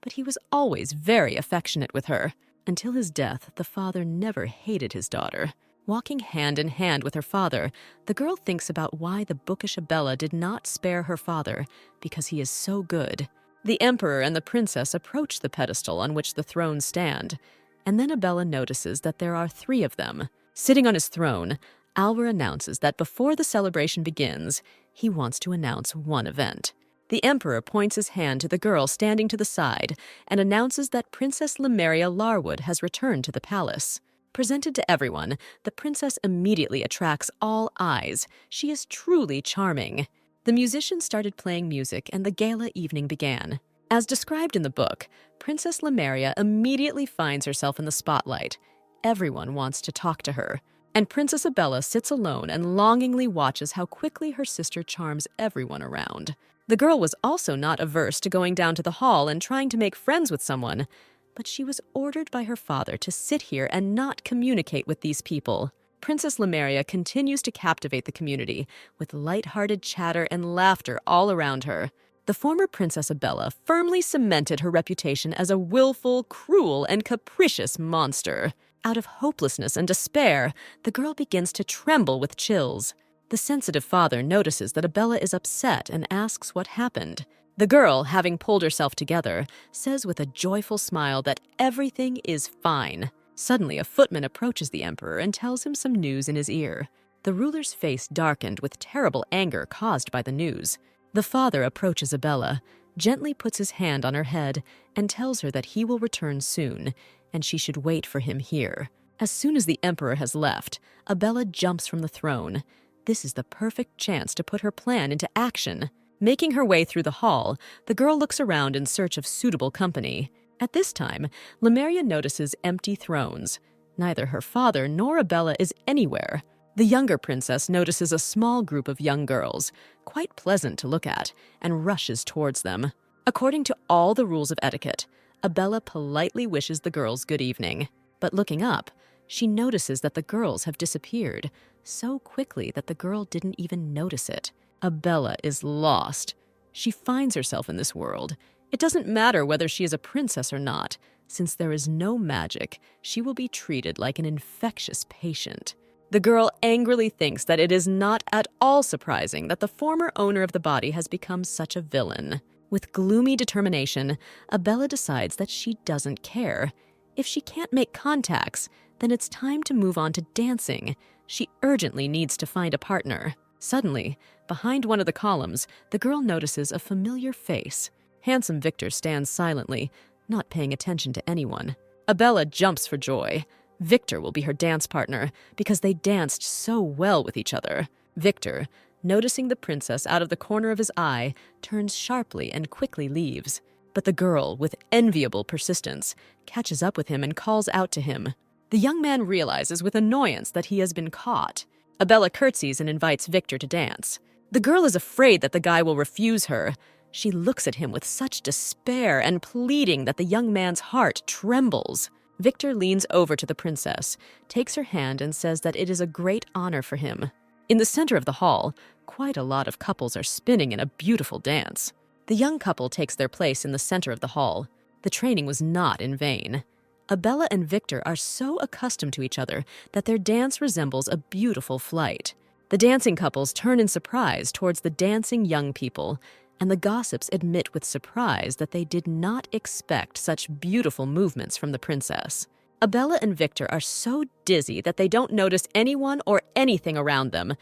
but he was always very affectionate with her. Until his death, the father never hated his daughter. Walking hand in hand with her father, the girl thinks about why the bookish Abella did not spare her father, because he is so good. The emperor and the princess approach the pedestal on which the thrones stand, and then Abella notices that there are 3 of them. Sitting on his throne, Alvar announces that before the celebration begins, he wants to announce one event. The emperor points his hand to the girl standing to the side and announces that Princess Lamaria Larwood has returned to the palace. Presented to everyone, the princess immediately attracts all eyes. She is truly charming. The musicians started playing music and the gala evening began. As described in the book, Princess Lamaria immediately finds herself in the spotlight. Everyone wants to talk to her, and Princess Abella sits alone and longingly watches how quickly her sister charms everyone around. The girl was also not averse to going down to the hall and trying to make friends with someone, but she was ordered by her father to sit here and not communicate with these people. Princess Lamaria continues to captivate the community with light-hearted chatter and laughter all around her. The former Princess Abella firmly cemented her reputation as a willful, cruel, and capricious monster. Out of hopelessness and despair, the girl begins to tremble with chills. The sensitive father notices that Abella is upset and asks what happened. The girl, having pulled herself together, says with a joyful smile that everything is fine. Suddenly, a footman approaches the emperor and tells him some news in his ear. The ruler's face darkened with terrible anger caused by the news. The father approaches Abella, gently puts his hand on her head, and tells her that he will return soon, and she should wait for him here. As soon as the emperor has left, Abella jumps from the throne. This is the perfect chance to put her plan into action. Making her way through the hall, the girl looks around in search of suitable company. At this time, Lamaria notices empty thrones. Neither her father nor Abella is anywhere. The younger princess notices a small group of young girls, quite pleasant to look at, and rushes towards them. According to all the rules of etiquette, Abella politely wishes the girls good evening. But looking up, she notices that the girls have disappeared, so quickly that the girl didn't even notice it. Abella is lost. She finds herself in this world. It doesn't matter whether she is a princess or not. Since there is no magic, she will be treated like an infectious patient. The girl angrily thinks that it is not at all surprising that the former owner of the body has become such a villain. With gloomy determination, Abella decides that she doesn't care. If she can't make contacts, then it's time to move on to dancing. She urgently needs to find a partner. Suddenly, behind one of the columns, the girl notices a familiar face. Handsome Victor stands silently, not paying attention to anyone. Abella jumps for joy. Victor will be her dance partner because they danced so well with each other. Victor, noticing the princess out of the corner of his eye, turns sharply and quickly leaves. But the girl, with enviable persistence, catches up with him and calls out to him. The young man realizes with annoyance that he has been caught. Abella curtsies and invites Victor to dance. The girl is afraid that the guy will refuse her. She looks at him with such despair and pleading that the young man's heart trembles. Victor leans over to the princess, takes her hand, and says that it is a great honor for him. In the center of the hall, quite a lot of couples are spinning in a beautiful dance. The young couple takes their place in the center of the hall. The training was not in vain. Abella and Victor are so accustomed to each other that their dance resembles a beautiful flight. The dancing couples turn in surprise towards the dancing young people, and the gossips admit with surprise that they did not expect such beautiful movements from the princess. Abella and Victor are so dizzy that they don't notice anyone or anything around them.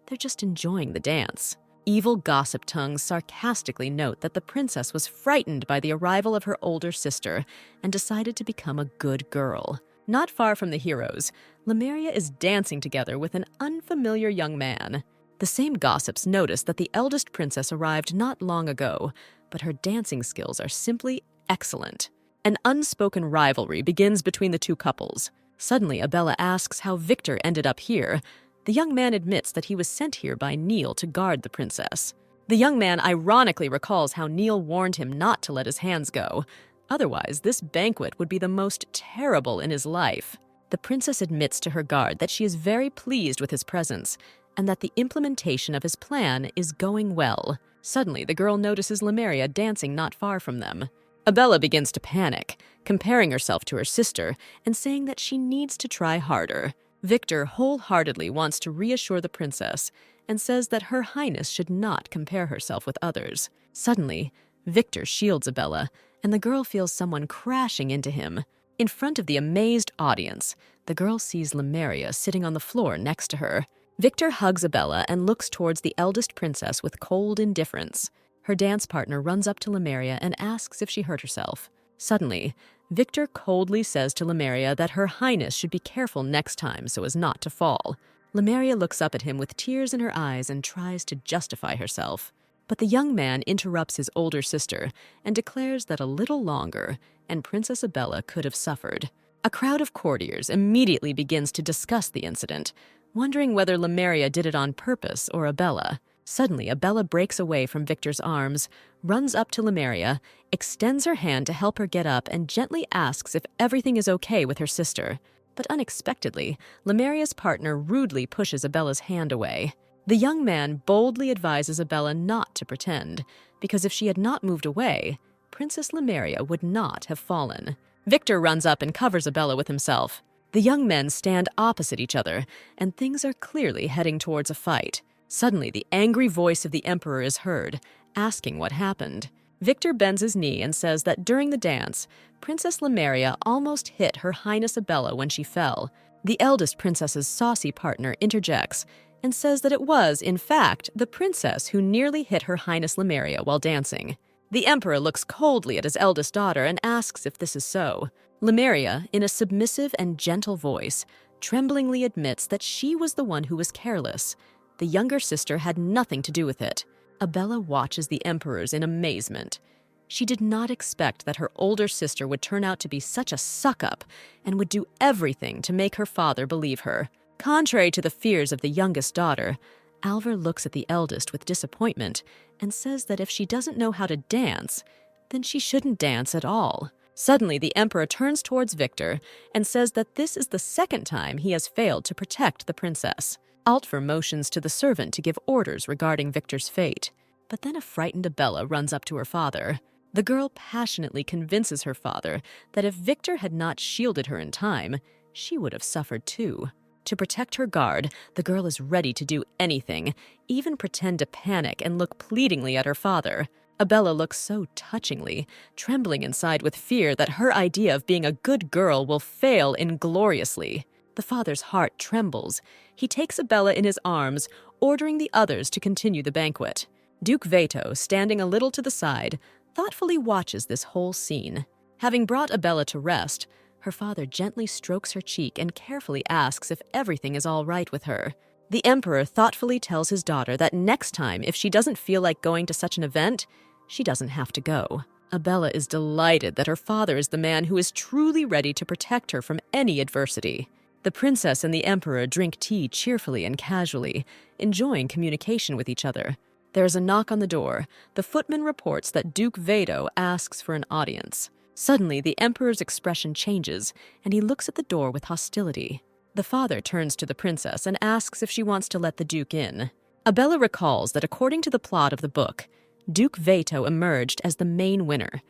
They're just enjoying the dance. Evil gossip tongues sarcastically note that the princess was frightened by the arrival of her older sister and decided to become a good girl. Not far from the heroes, Lamaria is dancing together with an unfamiliar young man. The same gossips notice that the eldest princess arrived not long ago, but her dancing skills are simply excellent. An unspoken rivalry begins between the two couples. Suddenly, Abella asks how Victor ended up here. The young man admits that he was sent here by Neil to guard the princess. The young man ironically recalls how Neil warned him not to let his hands go. Otherwise, this banquet would be the most terrible in his life. The princess admits to her guard that she is very pleased with his presence, and that the implementation of his plan is going well. Suddenly, the girl notices Lamaria dancing not far from them. Abella begins to panic, comparing herself to her sister and saying that she needs to try harder. Victor wholeheartedly wants to reassure the princess and says that Her Highness should not compare herself with others. Suddenly, Victor shields Abella, and the girl feels someone crashing into him. In front of the amazed audience, the girl sees Lamaria sitting on the floor next to her. Victor hugs Abella and looks towards the eldest princess with cold indifference. Her dance partner runs up to Lamaria and asks if she hurt herself. Suddenly, Victor coldly says to Lamaria that Her Highness should be careful next time so as not to fall. Lamaria looks up at him with tears in her eyes and tries to justify herself. But the young man interrupts his older sister and declares that a little longer, and Princess Abella could have suffered. A crowd of courtiers immediately begins to discuss the incident, wondering whether Lamaria did it on purpose or Abella. Suddenly, Abella breaks away from Victor's arms, runs up to Lamaria, extends her hand to help her get up, and gently asks if everything is okay with her sister. But unexpectedly, Lamaria's partner rudely pushes Abella's hand away. The young man boldly advises Abella not to pretend, because if she had not moved away, Princess Lamaria would not have fallen. Victor runs up and covers Abella with himself. The young men stand opposite each other, and things are clearly heading towards a fight. Suddenly, the angry voice of the Emperor is heard, asking what happened. Victor bends his knee and says that during the dance, Princess Lamaria almost hit Her Highness Abella when she fell. The eldest princess's saucy partner interjects and says that it was, in fact, the princess who nearly hit Her Highness Lamaria while dancing. The Emperor looks coldly at his eldest daughter and asks if this is so. Lamaria, in a submissive and gentle voice, tremblingly admits that she was the one who was careless. The younger sister had nothing to do with it. Abella watches the emperors in amazement. She did not expect that her older sister would turn out to be such a suck-up and would do everything to make her father believe her. Contrary to the fears of the youngest daughter, Alvar looks at the eldest with disappointment and says that if she doesn't know how to dance, then she shouldn't dance at all. Suddenly, the emperor turns towards Victor and says that this is the second time he has failed to protect the princess. Altvar motions to the servant to give orders regarding Victor's fate, but then a frightened Abella runs up to her father. The girl passionately convinces her father that if Victor had not shielded her in time, she would have suffered too. To protect her guard, the girl is ready to do anything, even pretend to panic and look pleadingly at her father. Abella looks so touchingly, trembling inside with fear that her idea of being a good girl will fail ingloriously. The father's heart trembles. He takes Abella in his arms, ordering the others to continue the banquet. Duke Veto, standing a little to the side, thoughtfully watches this whole scene. Having brought Abella to rest, her father gently strokes her cheek and carefully asks if everything is all right with her. The emperor thoughtfully tells his daughter that next time, if she doesn't feel like going to such an event, she doesn't have to go. Abella is delighted that her father is the man who is truly ready to protect her from any adversity. The princess and the emperor drink tea cheerfully and casually, enjoying communication with each other. There is a knock on the door. The footman reports that Duke Veto asks for an audience. Suddenly, the emperor's expression changes, and he looks at the door with hostility. The father turns to the princess and asks if she wants to let the duke in. Abella recalls that according to the plot of the book, Duke Veto emerged as the main winner,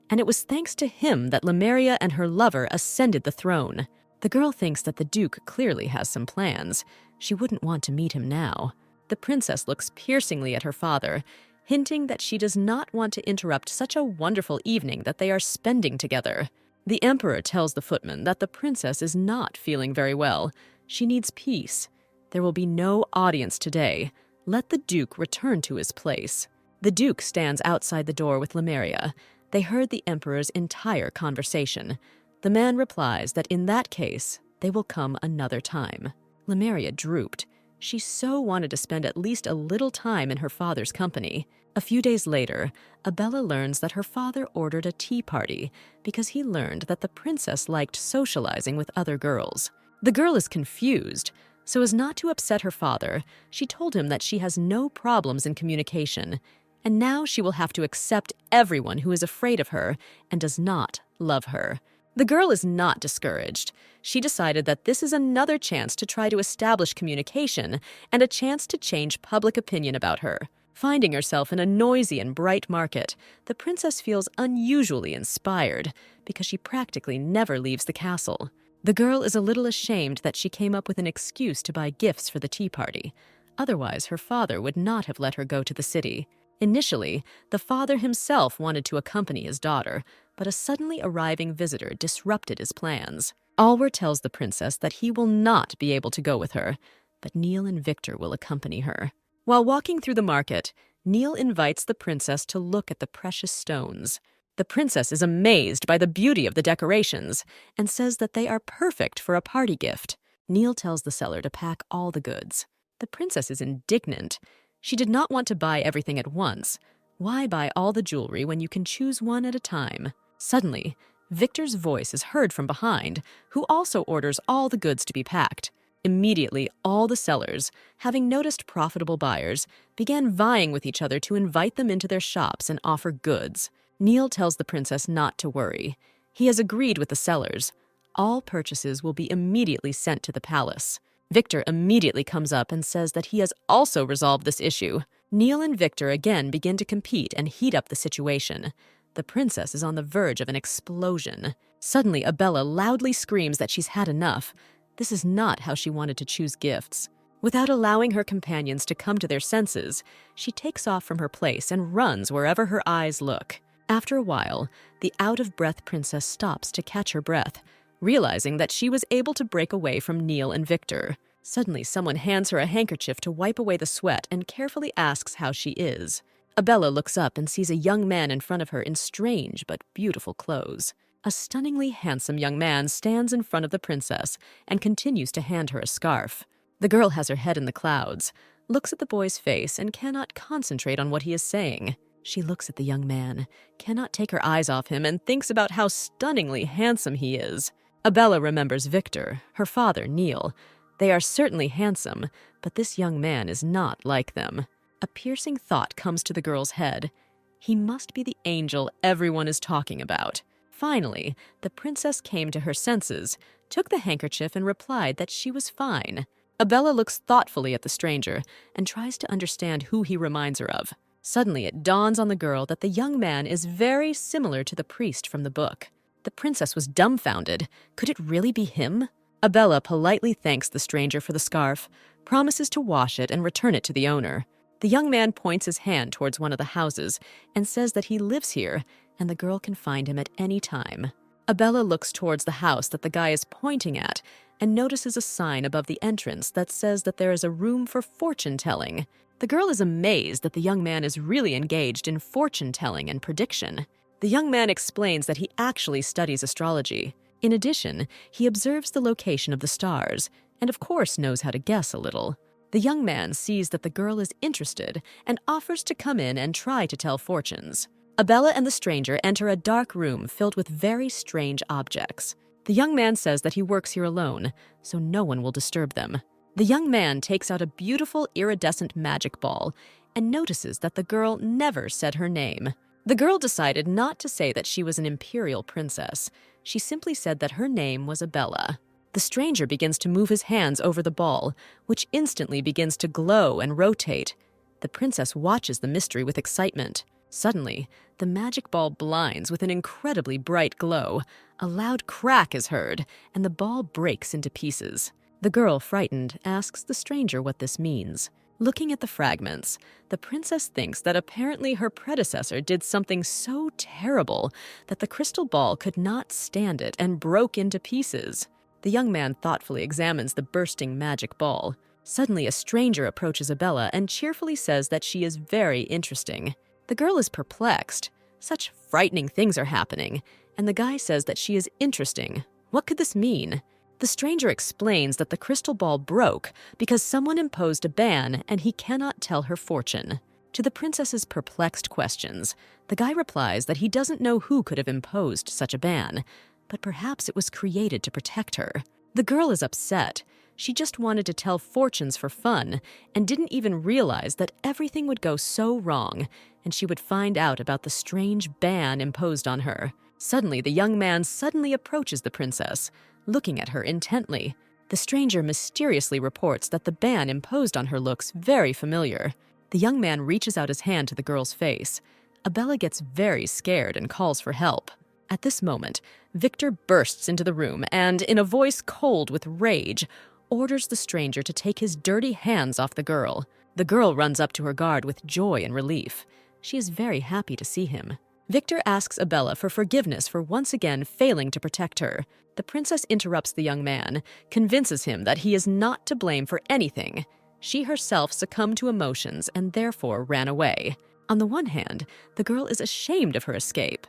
and it was thanks to him that Lamaria and her lover ascended the throne. The girl thinks that the duke clearly has some plans. She wouldn't want to meet him now. The princess looks piercingly at her father, hinting that she does not want to interrupt such a wonderful evening that they are spending together. The emperor tells the footman that the princess is not feeling very well. She needs peace. There will be no audience today. Let the duke return to his place. The duke stands outside the door with Lamaria. They heard the emperor's entire conversation. The man replies that in that case, they will come another time. Lamaria drooped. She so wanted to spend at least a little time in her father's company. A few days later, Abella learns that her father ordered a tea party because he learned that the princess liked socializing with other girls. The girl is confused. So as not to upset her father, she told him that she has no problems in communication, and now she will have to accept everyone who is afraid of her and does not love her. The girl is not discouraged. She decided that this is another chance to try to establish communication and a chance to change public opinion about her. Finding herself in a noisy and bright market, the princess feels unusually inspired because she practically never leaves the castle. The girl is a little ashamed that she came up with an excuse to buy gifts for the tea party. Otherwise, her father would not have let her go to the city. Initially, the father himself wanted to accompany his daughter, but a suddenly arriving visitor disrupted his plans. Alvar tells the princess that he will not be able to go with her, but Neil and Victor will accompany her. While walking through the market, Neil invites the princess to look at the precious stones. The princess is amazed by the beauty of the decorations and says that they are perfect for a party gift. Neil tells the seller to pack all the goods. The princess is indignant. She did not want to buy everything at once. Why buy all the jewelry when you can choose one at a time? Suddenly, Victor's voice is heard from behind, who also orders all the goods to be packed. Immediately, all the sellers, having noticed profitable buyers, began vying with each other to invite them into their shops and offer goods. Neil tells the princess not to worry. He has agreed with the sellers. All purchases will be immediately sent to the palace. Victor immediately comes up and says that he has also resolved this issue. Neil and Victor again begin to compete and heat up the situation. The princess is on the verge of an explosion. Suddenly, Abella loudly screams that she's had enough. This is not how she wanted to choose gifts. Without allowing her companions to come to their senses, she takes off from her place and runs wherever her eyes look. After a while, the out-of-breath princess stops to catch her breath, realizing that she was able to break away from Neil and Victor. Suddenly, someone hands her a handkerchief to wipe away the sweat and carefully asks how she is. Abella looks up and sees a young man in front of her in strange but beautiful clothes. A stunningly handsome young man stands in front of the princess and continues to hand her a scarf. The girl has her head in the clouds, looks at the boy's face, and cannot concentrate on what he is saying. She looks at the young man, cannot take her eyes off him, and thinks about how stunningly handsome he is. Abella remembers Victor, her father, Neil. They are certainly handsome, but this young man is not like them. A piercing thought comes to the girl's head. He must be the angel everyone is talking about. Finally, the princess came to her senses, took the handkerchief, and replied that she was fine. Abella looks thoughtfully at the stranger and tries to understand who he reminds her of. Suddenly, it dawns on the girl that the young man is very similar to the priest from the book. The princess was dumbfounded. Could it really be him? Abella politely thanks the stranger for the scarf, promises to wash it and return it to the owner. The young man points his hand towards one of the houses and says that he lives here and the girl can find him at any time. Abella looks towards the house that the guy is pointing at and notices a sign above the entrance that says that there is a room for fortune-telling. The girl is amazed that the young man is really engaged in fortune-telling and prediction. The young man explains that he actually studies astrology. In addition, he observes the location of the stars and of course knows how to guess a little. The young man sees that the girl is interested and offers to come in and try to tell fortunes. Abella and the stranger enter a dark room filled with very strange objects. The young man says that he works here alone, so no one will disturb them. The young man takes out a beautiful iridescent magic ball and notices that the girl never said her name. The girl decided not to say that she was an imperial princess. She simply said that her name was Abella. The stranger begins to move his hands over the ball, which instantly begins to glow and rotate. The princess watches the mystery with excitement. Suddenly, the magic ball blinds with an incredibly bright glow. A loud crack is heard, and the ball breaks into pieces. The girl, frightened, asks the stranger what this means. Looking at the fragments, the princess thinks that apparently her predecessor did something so terrible that the crystal ball could not stand it and broke into pieces. The young man thoughtfully examines the bursting magic ball. Suddenly, a stranger approaches Abella and cheerfully says that she is very interesting. The girl is perplexed. Such frightening things are happening, and the guy says that she is interesting. What could this mean? The stranger explains that the crystal ball broke because someone imposed a ban and he cannot tell her fortune. To the princess's perplexed questions, the guy replies that he doesn't know who could have imposed such a ban, but perhaps it was created to protect her. The girl is upset. She just wanted to tell fortunes for fun and didn't even realize that everything would go so wrong and she would find out about the strange ban imposed on her. Suddenly, the young man suddenly approaches the princess, looking at her intently. The stranger mysteriously reports that the ban imposed on her looks very familiar. The young man reaches out his hand to the girl's face. Abella gets very scared and calls for help. At this moment, Victor bursts into the room and, in a voice cold with rage, orders the stranger to take his dirty hands off the girl. The girl runs up to her guard with joy and relief. She is very happy to see him. Victor asks Abella for forgiveness for once again failing to protect her. The princess interrupts the young man, convinces him that he is not to blame for anything. She herself succumbed to emotions and therefore ran away. On the one hand, the girl is ashamed of her escape.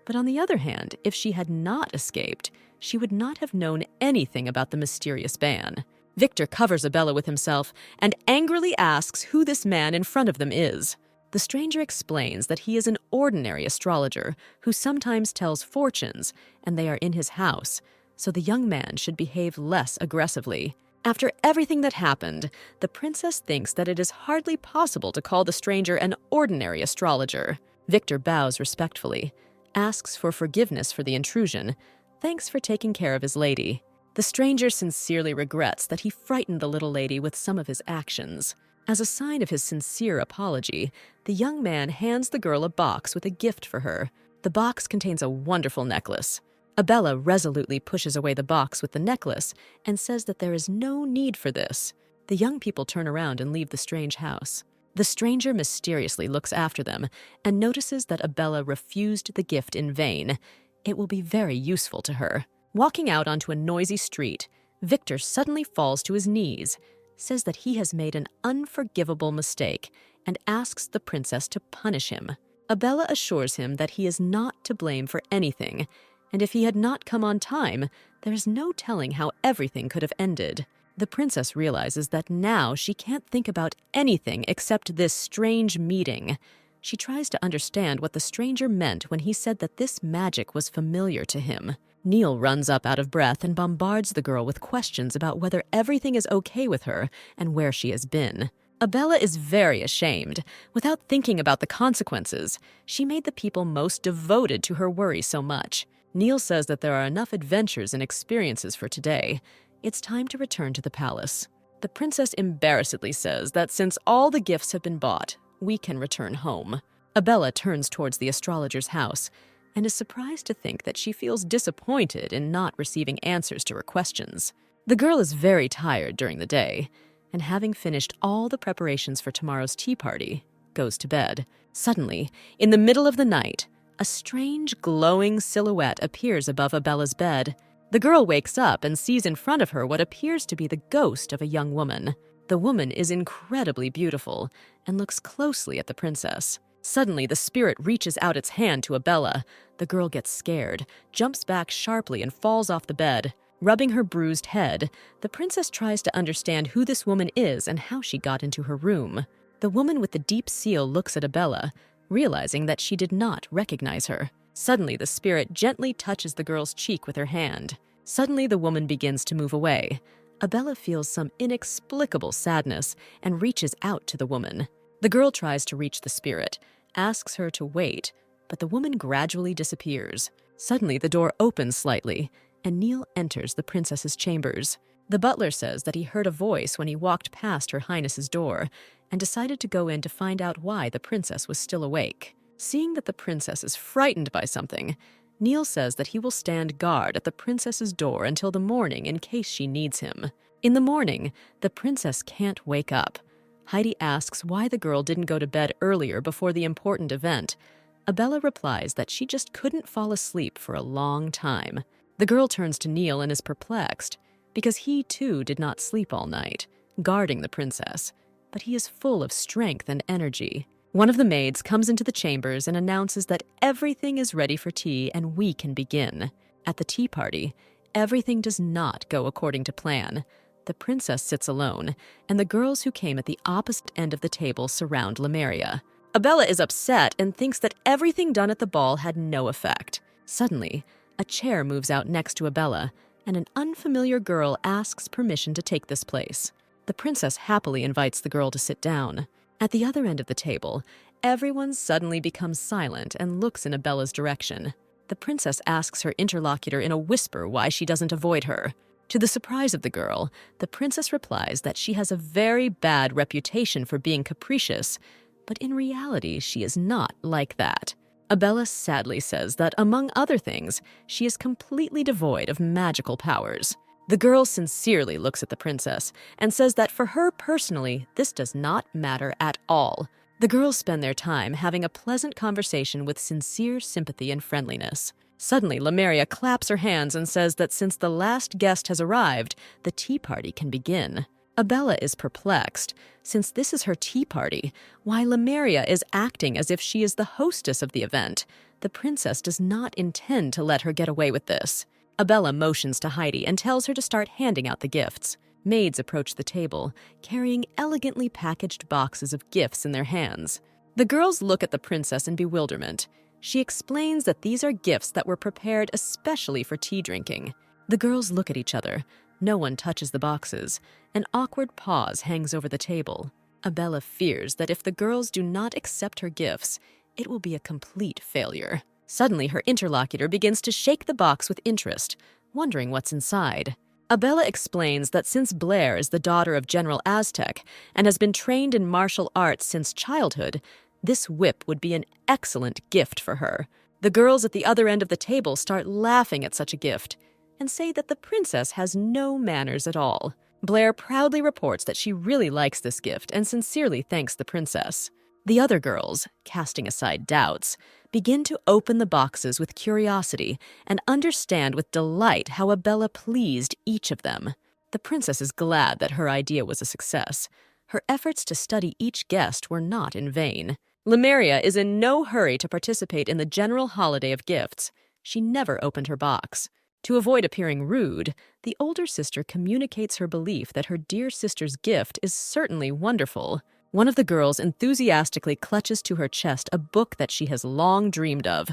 But on the other hand, if she had not escaped, she would not have known anything about the mysterious ban. Victor covers Abella with himself and angrily asks who this man in front of them is. The stranger explains that he is an ordinary astrologer who sometimes tells fortunes, and they are in his house, so the young man should behave less aggressively. After everything that happened, the princess thinks that it is hardly possible to call the stranger an ordinary astrologer. Victor bows respectfully, asks for forgiveness for the intrusion, thanks for taking care of his lady. The stranger sincerely regrets that he frightened the little lady with some of his actions. As a sign of his sincere apology, the young man hands the girl a box with a gift for her. The box contains a wonderful necklace. Abella resolutely pushes away the box with the necklace and says that there is no need for this. The young people turn around and leave the strange house. The stranger mysteriously looks after them and notices that Abella refused the gift in vain. It will be very useful to her. Walking out onto a noisy street, Victor suddenly falls to his knees, says that he has made an unforgivable mistake, and asks the princess to punish him. Abella assures him that he is not to blame for anything, and if he had not come on time, there is no telling how everything could have ended. The princess realizes that now she can't think about anything except this strange meeting. She tries to understand what the stranger meant when he said that this magic was familiar to him. Neil runs up out of breath and bombards the girl with questions about whether everything is okay with her and where she has been. Abella is very ashamed. Without thinking about the consequences, she made the people most devoted to her worry so much. Neil says that there are enough adventures and experiences for today. It's time to return to the palace. The princess embarrassedly says that since all the gifts have been bought, we can return home. Abella turns towards the astrologer's house and is surprised to think that she feels disappointed in not receiving answers to her questions. The girl is very tired during the day, and having finished all the preparations for tomorrow's tea party, goes to bed. Suddenly, in the middle of the night, a strange glowing silhouette appears above Abella's bed. The girl wakes up and sees in front of her what appears to be the ghost of a young woman. The woman is incredibly beautiful and looks closely at the princess. Suddenly, the spirit reaches out its hand to Abella. The girl gets scared, jumps back sharply, and falls off the bed. Rubbing her bruised head, the princess tries to understand who this woman is and how she got into her room. The woman with the deep seal looks at Abella, realizing that she did not recognize her. Suddenly, the spirit gently touches the girl's cheek with her hand. Suddenly, the woman begins to move away. Abella feels some inexplicable sadness and reaches out to the woman. The girl tries to reach the spirit, asks her to wait, but the woman gradually disappears. Suddenly, the door opens slightly, and Neil enters the princess's chambers. The butler says that he heard a voice when he walked past Her Highness's door and decided to go in to find out why the princess was still awake. Seeing that the princess is frightened by something, Neil says that he will stand guard at the princess's door until the morning in case she needs him. In the morning, the princess can't wake up. Heidi asks why the girl didn't go to bed earlier before the important event. Abella replies that she just couldn't fall asleep for a long time. The girl turns to Neil and is perplexed, because he too did not sleep all night, guarding the princess, but he is full of strength and energy. One of the maids comes into the chambers and announces that everything is ready for tea and we can begin. At the tea party, everything does not go according to plan. The princess sits alone, and the girls who came at the opposite end of the table surround Lamaria. Abella is upset and thinks that everything done at the ball had no effect. Suddenly, a chair moves out next to Abella, and an unfamiliar girl asks permission to take this place. The princess happily invites the girl to sit down. At the other end of the table, everyone suddenly becomes silent and looks in Abella's direction. The princess asks her interlocutor in a whisper why she doesn't avoid her. To the surprise of the girl, the princess replies that she has a very bad reputation for being capricious, but in reality, she is not like that. Abella sadly says that, among other things, she is completely devoid of magical powers. The girl sincerely looks at the princess and says that for her personally, this does not matter at all. The girls spend their time having a pleasant conversation with sincere sympathy and friendliness. Suddenly, Lamaria claps her hands and says that since the last guest has arrived, the tea party can begin. Abella is perplexed. Since this is her tea party, why Lamaria is acting as if she is the hostess of the event. The princess does not intend to let her get away with this. Abella motions to Heidi and tells her to start handing out the gifts. Maids approach the table, carrying elegantly packaged boxes of gifts in their hands. The girls look at the princess in bewilderment. She explains that these are gifts that were prepared especially for tea drinking. The girls look at each other. No one touches the boxes. An awkward pause hangs over the table. Abella fears that if the girls do not accept her gifts, it will be a complete failure. Suddenly, her interlocutor begins to shake the box with interest, wondering what's inside. Abella explains that since Blair is the daughter of General Aztec and has been trained in martial arts since childhood, this whip would be an excellent gift for her. The girls at the other end of the table start laughing at such a gift and say that the princess has no manners at all. Blair proudly reports that she really likes this gift and sincerely thanks the princess. The other girls, casting aside doubts, begin to open the boxes with curiosity and understand with delight how Abella pleased each of them. The princess is glad that her idea was a success. Her efforts to study each guest were not in vain. Lamaria is in no hurry to participate in the general holiday of gifts. She never opened her box. To avoid appearing rude, the older sister communicates her belief that her dear sister's gift is certainly wonderful. One of the girls enthusiastically clutches to her chest a book that she has long dreamed of,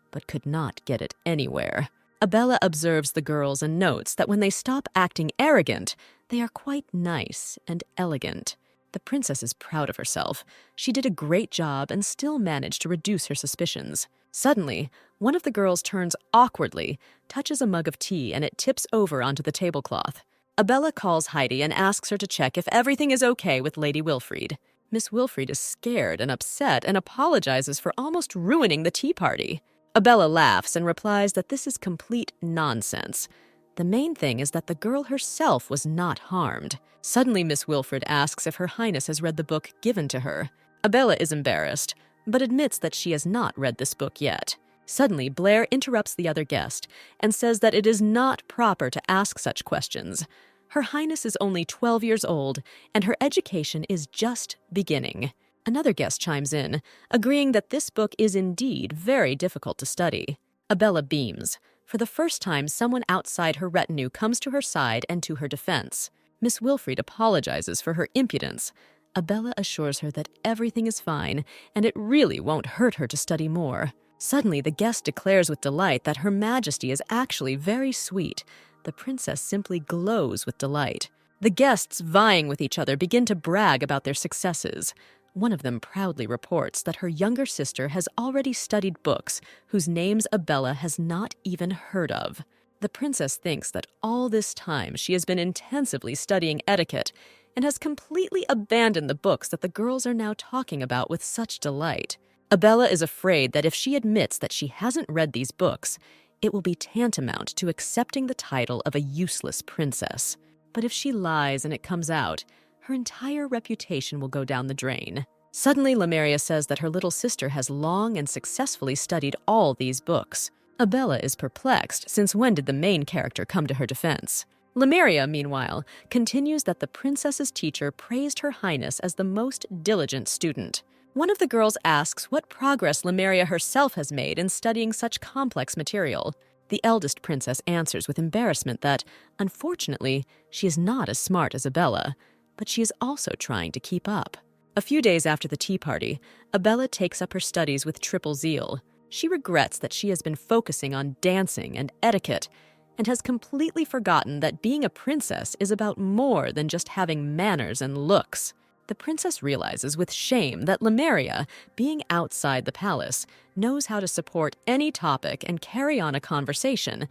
but could not get it anywhere. Abella observes the girls and notes that when they stop acting arrogant, they are quite nice and elegant. The princess is proud of herself. She did a great job and still managed to reduce her suspicions. Suddenly, one of the girls turns awkwardly, touches a mug of tea, and it tips over onto the tablecloth. Abella calls Heidi and asks her to check if everything is okay with Lady Wilfried. Miss Wilfried is scared and upset and apologizes for almost ruining the tea party. Abella laughs and replies that this is complete nonsense. The main thing is that the girl herself was not harmed. Suddenly, Miss Wilfried asks if Her Highness has read the book given to her. Abella is embarrassed, but admits that she has not read this book yet. Suddenly, Blair interrupts the other guest and says that it is not proper to ask such questions. Her Highness is only 12 years old, and her education is just beginning. Another guest chimes in, agreeing that this book is indeed very difficult to study. Abella beams. For the first time, someone outside her retinue comes to her side and to her defense. Miss Wilfried apologizes for her impudence. Abella assures her that everything is fine, and it really won't hurt her to study more. Suddenly, the guest declares with delight that Her Majesty is actually very sweet. The princess simply glows with delight. The guests, vying with each other, begin to brag about their successes. One of them proudly reports that her younger sister has already studied books whose names Abella has not even heard of. The princess thinks that all this time she has been intensively studying etiquette and has completely abandoned the books that the girls are now talking about with such delight. Abella is afraid that if she admits that she hasn't read these books, it will be tantamount to accepting the title of a useless princess. But if she lies and it comes out, her entire reputation will go down the drain. Suddenly, Lamaria says that her little sister has long and successfully studied all these books. Abella is perplexed, since when did the main character come to her defense? Lamaria, meanwhile, continues that the princess's teacher praised Her Highness as the most diligent student. One of the girls asks what progress Lamaria herself has made in studying such complex material. The eldest princess answers with embarrassment that, unfortunately, she is not as smart as Abella, but she is also trying to keep up. A few days after the tea party, Abella takes up her studies with triple zeal. She regrets that she has been focusing on dancing and etiquette, and has completely forgotten that being a princess is about more than just having manners and looks. The princess realizes with shame that Lamaria, being outside the palace, knows how to support any topic and carry on a conversation,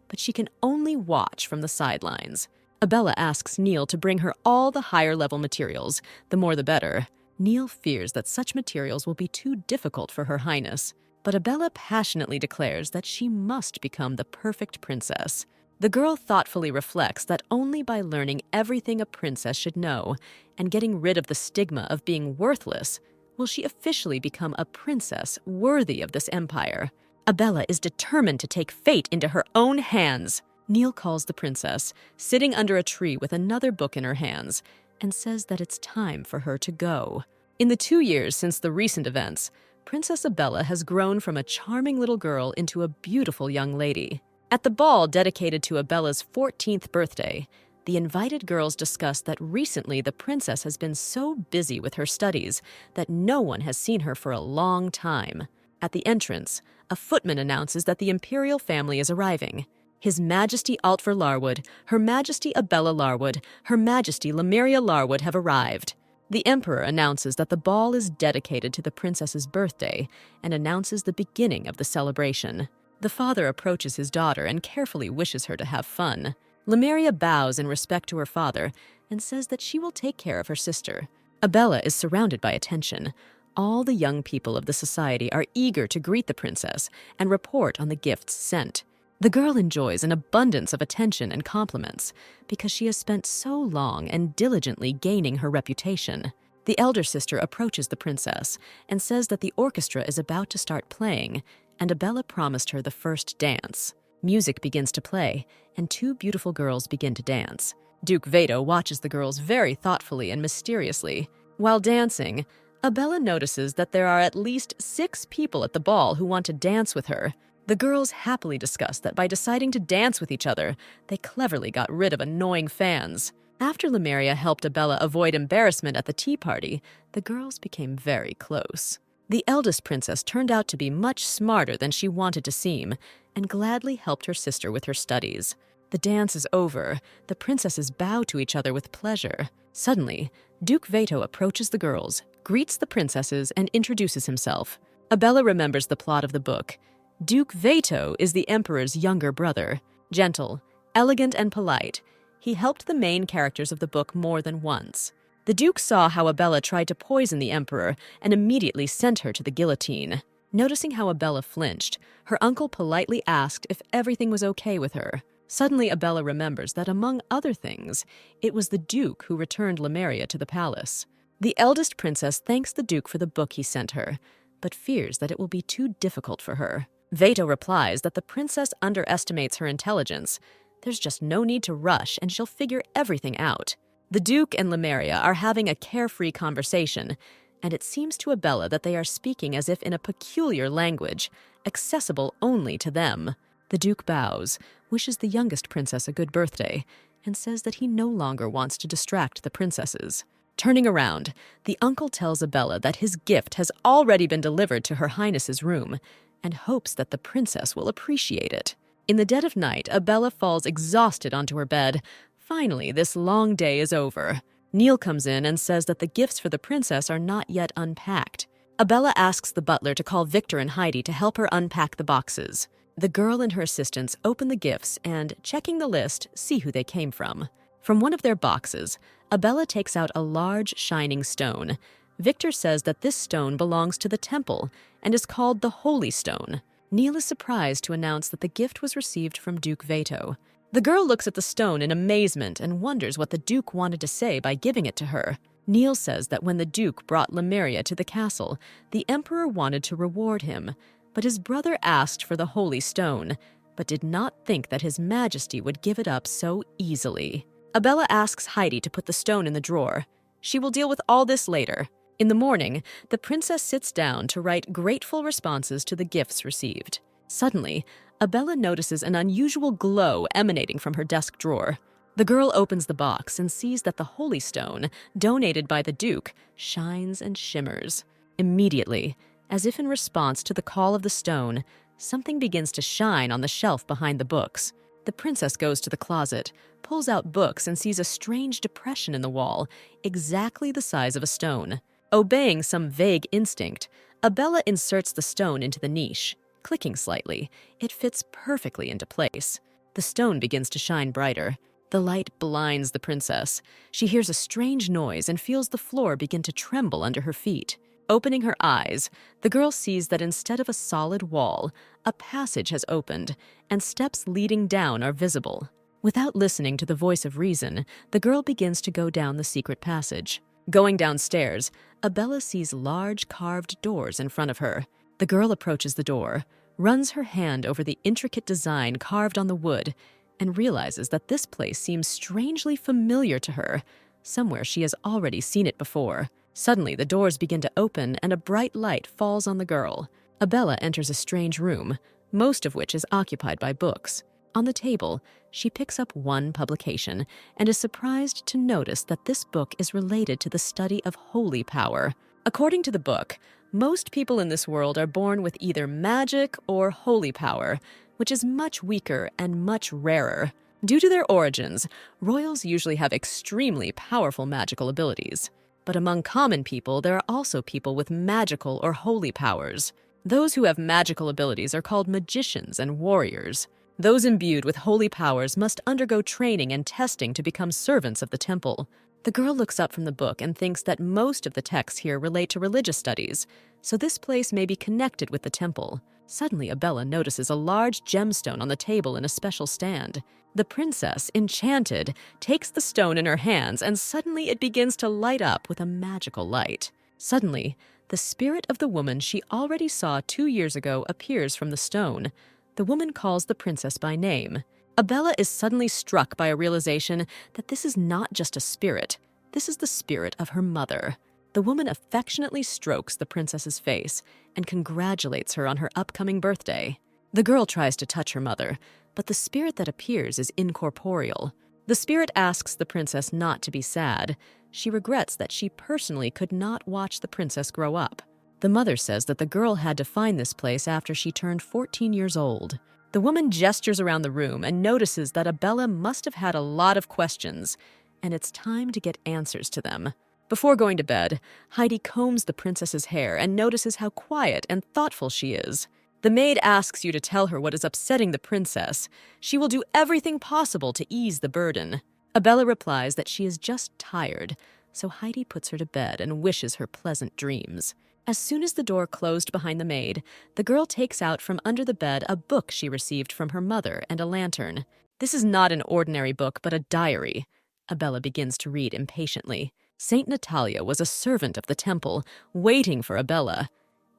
but she can only watch from the sidelines. Abella asks Neil to bring her all the higher-level materials, the more the better. Neil fears that such materials will be too difficult for Her Highness, but Abella passionately declares that she must become the perfect princess. The girl thoughtfully reflects that only by learning everything a princess should know and getting rid of the stigma of being worthless will she officially become a princess worthy of this empire. Abella is determined to take fate into her own hands. Neil calls the princess, sitting under a tree with another book in her hands, and says that it's time for her to go. In the 2 years since the recent events, Princess Abella has grown from a charming little girl into a beautiful young lady. At the ball dedicated to Abella's 14th birthday, the invited girls discuss that recently the princess has been so busy with her studies that no one has seen her for a long time. At the entrance, a footman announces that the Imperial family is arriving. His Majesty Altver Larwood, Her Majesty Abella Larwood, Her Majesty Lamaria Larwood have arrived. The Emperor announces that the ball is dedicated to the princess's birthday and announces the beginning of the celebration. The father approaches his daughter and carefully wishes her to have fun. Lamaria bows in respect to her father and says that she will take care of her sister. Abella is surrounded by attention. All the young people of the society are eager to greet the princess and report on the gifts sent. The girl enjoys an abundance of attention and compliments because she has spent so long and diligently gaining her reputation. The elder sister approaches the princess and says that the orchestra is about to start playing, and Abella promised her the first dance. Music begins to play, and 2 beautiful girls begin to dance. Duke Veto watches the girls very thoughtfully and mysteriously. While dancing, Abella notices that there are at least 6 people at the ball who want to dance with her. The girls happily discuss that by deciding to dance with each other, they cleverly got rid of annoying fans. After Lamaria helped Abella avoid embarrassment at the tea party, the girls became very close. The eldest princess turned out to be much smarter than she wanted to seem, and gladly helped her sister with her studies. The dance is over. The princesses bow to each other with pleasure. Suddenly, Duke Veto approaches the girls, greets the princesses, and introduces himself. Abella remembers the plot of the book. Duke Veto is the Emperor's younger brother. Gentle, elegant, and polite, he helped the main characters of the book more than once. The Duke saw how Abella tried to poison the Emperor and immediately sent her to the guillotine. Noticing how Abella flinched, her uncle politely asked if everything was okay with her. Suddenly, Abella remembers that, among other things, it was the Duke who returned Lamaria to the palace. The eldest princess thanks the Duke for the book he sent her, but fears that it will be too difficult for her. Veto replies that the princess underestimates her intelligence. There's just no need to rush, and she'll figure everything out. The Duke and Lamaria are having a carefree conversation, and it seems to Abella that they are speaking as if in a peculiar language, accessible only to them. The Duke bows, wishes the youngest princess a good birthday, and says that he no longer wants to distract the princesses. Turning around, the uncle tells Abella that his gift has already been delivered to Her Highness's room, and hopes that the princess will appreciate it. In the dead of night, Abella falls exhausted onto her bed. Finally, this long day is over. Neil comes in and says that the gifts for the princess are not yet unpacked. Abella asks the butler to call Victor and Heidi to help her unpack the boxes. The girl and her assistants open the gifts and, checking the list, see who they came from. From one of their boxes, Abella takes out a large, shining stone. Victor says that this stone belongs to the temple and is called the Holy Stone. Neil is surprised to announce that the gift was received from Duke Veto. The girl looks at the stone in amazement and wonders what the Duke wanted to say by giving it to her. Neil says that when the Duke brought Lamaria to the castle, the Emperor wanted to reward him, but his brother asked for the Holy Stone, but did not think that His Majesty would give it up so easily. Abella asks Heidi to put the stone in the drawer. She will deal with all this later. In the morning, the princess sits down to write grateful responses to the gifts received. Suddenly, Abella notices an unusual glow emanating from her desk drawer. The girl opens the box and sees that the Holy Stone, donated by the Duke, shines and shimmers. Immediately, as if in response to the call of the stone, something begins to shine on the shelf behind the books. The princess goes to the closet, pulls out books, and sees a strange depression in the wall, exactly the size of a stone. Obeying some vague instinct, Abella inserts the stone into the niche. Clicking slightly, it fits perfectly into place. The stone begins to shine brighter. The light blinds the princess. She hears a strange noise and feels the floor begin to tremble under her feet. Opening her eyes, the girl sees that instead of a solid wall, a passage has opened, and steps leading down are visible. Without listening to the voice of reason, the girl begins to go down the secret passage. Going downstairs, Abella sees large carved doors in front of her. The girl approaches the door, runs her hand over the intricate design carved on the wood, and realizes that this place seems strangely familiar to her, Somewhere she has already seen it before. Suddenly, the doors begin to open and a bright light falls on the girl. Abella enters a strange room, most of which is occupied by books. On the table, she picks up one publication and is surprised to notice that this book is related to the study of holy power. According to the book, most people in this world are born with either magic or holy power, which is much weaker and much rarer. Due to their origins, royals usually have extremely powerful magical abilities. But among common people, there are also people with magical or holy powers. Those who have magical abilities are called magicians and warriors. Those imbued with holy powers must undergo training and testing to become servants of the temple. The girl looks up from the book and thinks that most of the texts here relate to religious studies, so this place may be connected with the temple. Suddenly, Abella notices a large gemstone on the table in a special stand. The princess, enchanted, takes the stone in her hands, and suddenly it begins to light up with a magical light. Suddenly, the spirit of the woman she already saw 2 years ago appears from the stone. The woman calls the princess by name. Abella is suddenly struck by a realization that this is not just a spirit. This is the spirit of her mother. The woman affectionately strokes the princess's face and congratulates her on her upcoming birthday. The girl tries to touch her mother, but the spirit that appears is incorporeal. The spirit asks the princess not to be sad. She regrets that she personally could not watch the princess grow up. The mother says that the girl had to find this place after she turned 14 years old. The woman gestures around the room and notices that Abella must have had a lot of questions, and it's time to get answers to them. Before going to bed, Heidi combs the princess's hair and notices how quiet and thoughtful she is. The maid asks you to tell her what is upsetting the princess. She will do everything possible to ease the burden. Abella replies that she is just tired, so Heidi puts her to bed and wishes her pleasant dreams. As soon as the door closed behind the maid, the girl takes out from under the bed a book she received from her mother and a lantern. This is not an ordinary book, but a diary. Abella begins to read impatiently. Saint Natalia was a servant of the temple, waiting for Abella.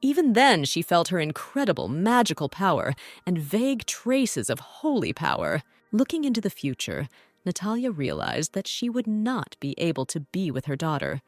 Even then, she felt her incredible magical power and vague traces of holy power. Looking into the future, Natalia realized that she would not be able to be with her daughter.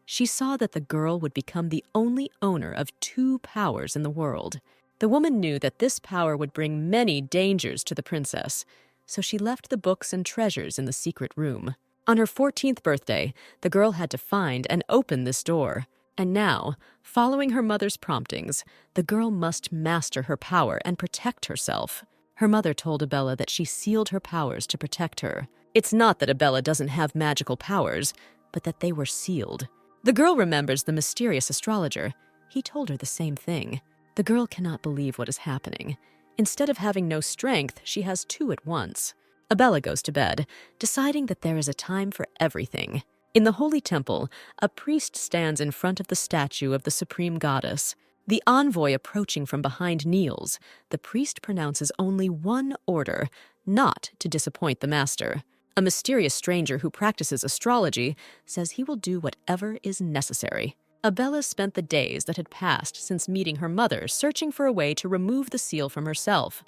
She saw that the girl would become the only owner of 2 powers in the world. The woman knew that this power would bring many dangers to the princess, so she left the books and treasures in the secret room. On her 14th birthday, the girl had to find and open this door. And now, following her mother's promptings, the girl must master her power and protect herself. Her mother told Abella that she sealed her powers to protect her. It's not that Abella doesn't have magical powers, but that they were sealed. The girl remembers the mysterious astrologer. He told her the same thing. The girl cannot believe what is happening. Instead of having no strength, she has 2 at once. Abella goes to bed, deciding that there is a time for everything. In the holy temple, a priest stands in front of the statue of the supreme goddess. The envoy approaching from behind kneels. The priest pronounces only one order, not to disappoint the master. A mysterious stranger who practices astrology says he will do whatever is necessary. Abella spent the days that had passed since meeting her mother searching for a way to remove the seal from herself,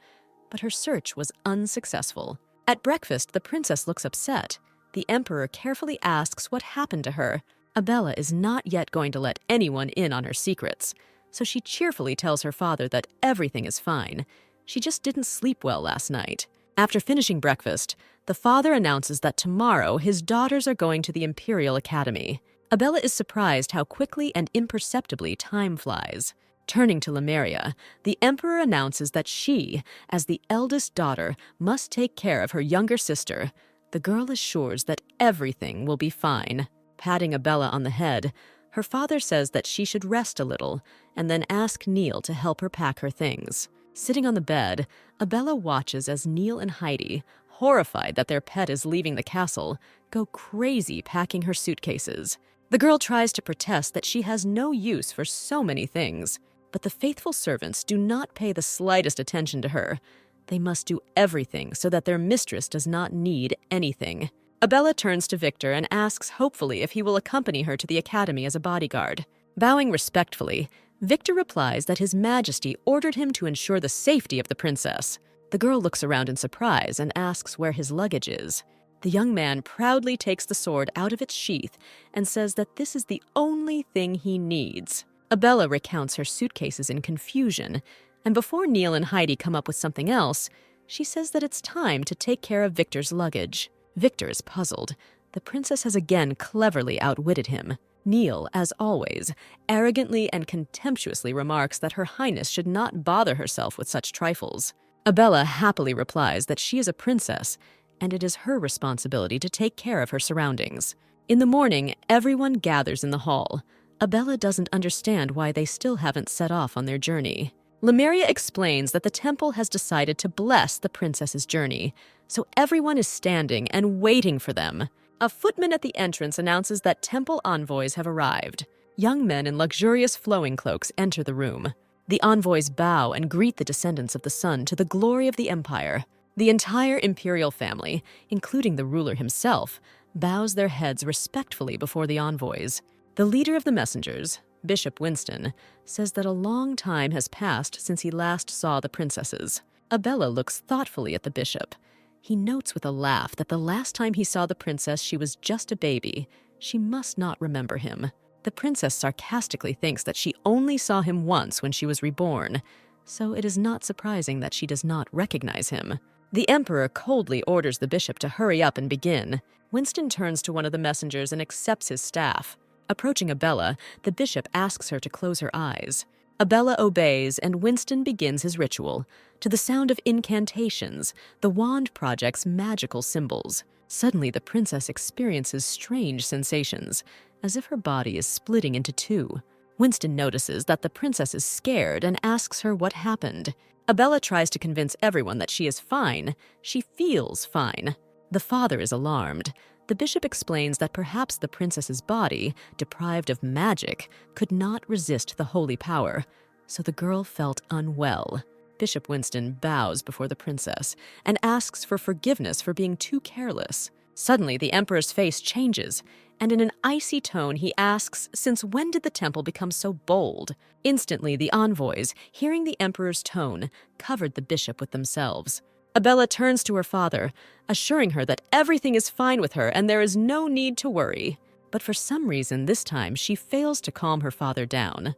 but her search was unsuccessful. At breakfast, the princess looks upset. The emperor carefully asks what happened to her. Abella is not yet going to let anyone in on her secrets, so she cheerfully tells her father that everything is fine. She just didn't sleep well last night. After finishing breakfast, the father announces that tomorrow his daughters are going to the Imperial Academy. Abella is surprised how quickly and imperceptibly time flies. Turning to Lamaria, the emperor announces that she, as the eldest daughter, must take care of her younger sister. The girl assures that everything will be fine. Patting Abella on the head, her father says that she should rest a little and then ask Neil to help her pack her things. Sitting on the bed, Abella watches as Neil and Heidi, horrified that their pet is leaving the castle, go crazy packing her suitcases. The girl tries to protest that she has no use for so many things, but the faithful servants do not pay the slightest attention to her. They must do everything so that their mistress does not need anything. Abella turns to Victor and asks hopefully if he will accompany her to the academy as a bodyguard. Bowing respectfully, Victor replies that His Majesty ordered him to ensure the safety of the princess. The girl looks around in surprise and asks where his luggage is. The young man proudly takes the sword out of its sheath and says that this is the only thing he needs. Abella recounts her suitcases in confusion, and before Neil and Heidi come up with something else, she says that it's time to take care of Victor's luggage. Victor is puzzled. The princess has again cleverly outwitted him. Neil, as always, arrogantly and contemptuously remarks that Her Highness should not bother herself with such trifles. Abella happily replies that she is a princess, and it is her responsibility to take care of her surroundings. In the morning, everyone gathers in the hall. Abella doesn't understand why they still haven't set off on their journey. Lamaria explains that the temple has decided to bless the princess's journey, so everyone is standing and waiting for them. A footman at the entrance announces that temple envoys have arrived. Young men in luxurious flowing cloaks enter the room. The envoys bow and greet the descendants of the sun to the glory of the empire. The entire imperial family, including the ruler himself, bows their heads respectfully before the envoys. The leader of the messengers, Bishop Winston, says that a long time has passed since he last saw the princesses. Abella looks thoughtfully at the bishop. He notes with a laugh that the last time he saw the princess, she was just a baby. She must not remember him. The princess sarcastically thinks that she only saw him once when she was reborn, so it is not surprising that she does not recognize him. The emperor coldly orders the bishop to hurry up and begin. Winston turns to one of the messengers and accepts his staff. Approaching Abella, the bishop asks her to close her eyes. Abella obeys, and Winston begins his ritual. To the sound of incantations, the wand projects magical symbols. Suddenly, the princess experiences strange sensations, as if her body is splitting into two. Winston notices that the princess is scared and asks her what happened. Abella tries to convince everyone that she is fine. She feels fine. The father is alarmed. The bishop explains that perhaps the princess's body, deprived of magic, could not resist the holy power, so the girl felt unwell. Bishop Winston bows before the princess and asks for forgiveness for being too careless. Suddenly, the emperor's face changes, and in an icy tone he asks, "Since when did the temple become so bold?" Instantly, the envoys, hearing the emperor's tone, covered the bishop with themselves. Abella turns to her father, assuring her that everything is fine with her and there is no need to worry. But for some reason this time she fails to calm her father down.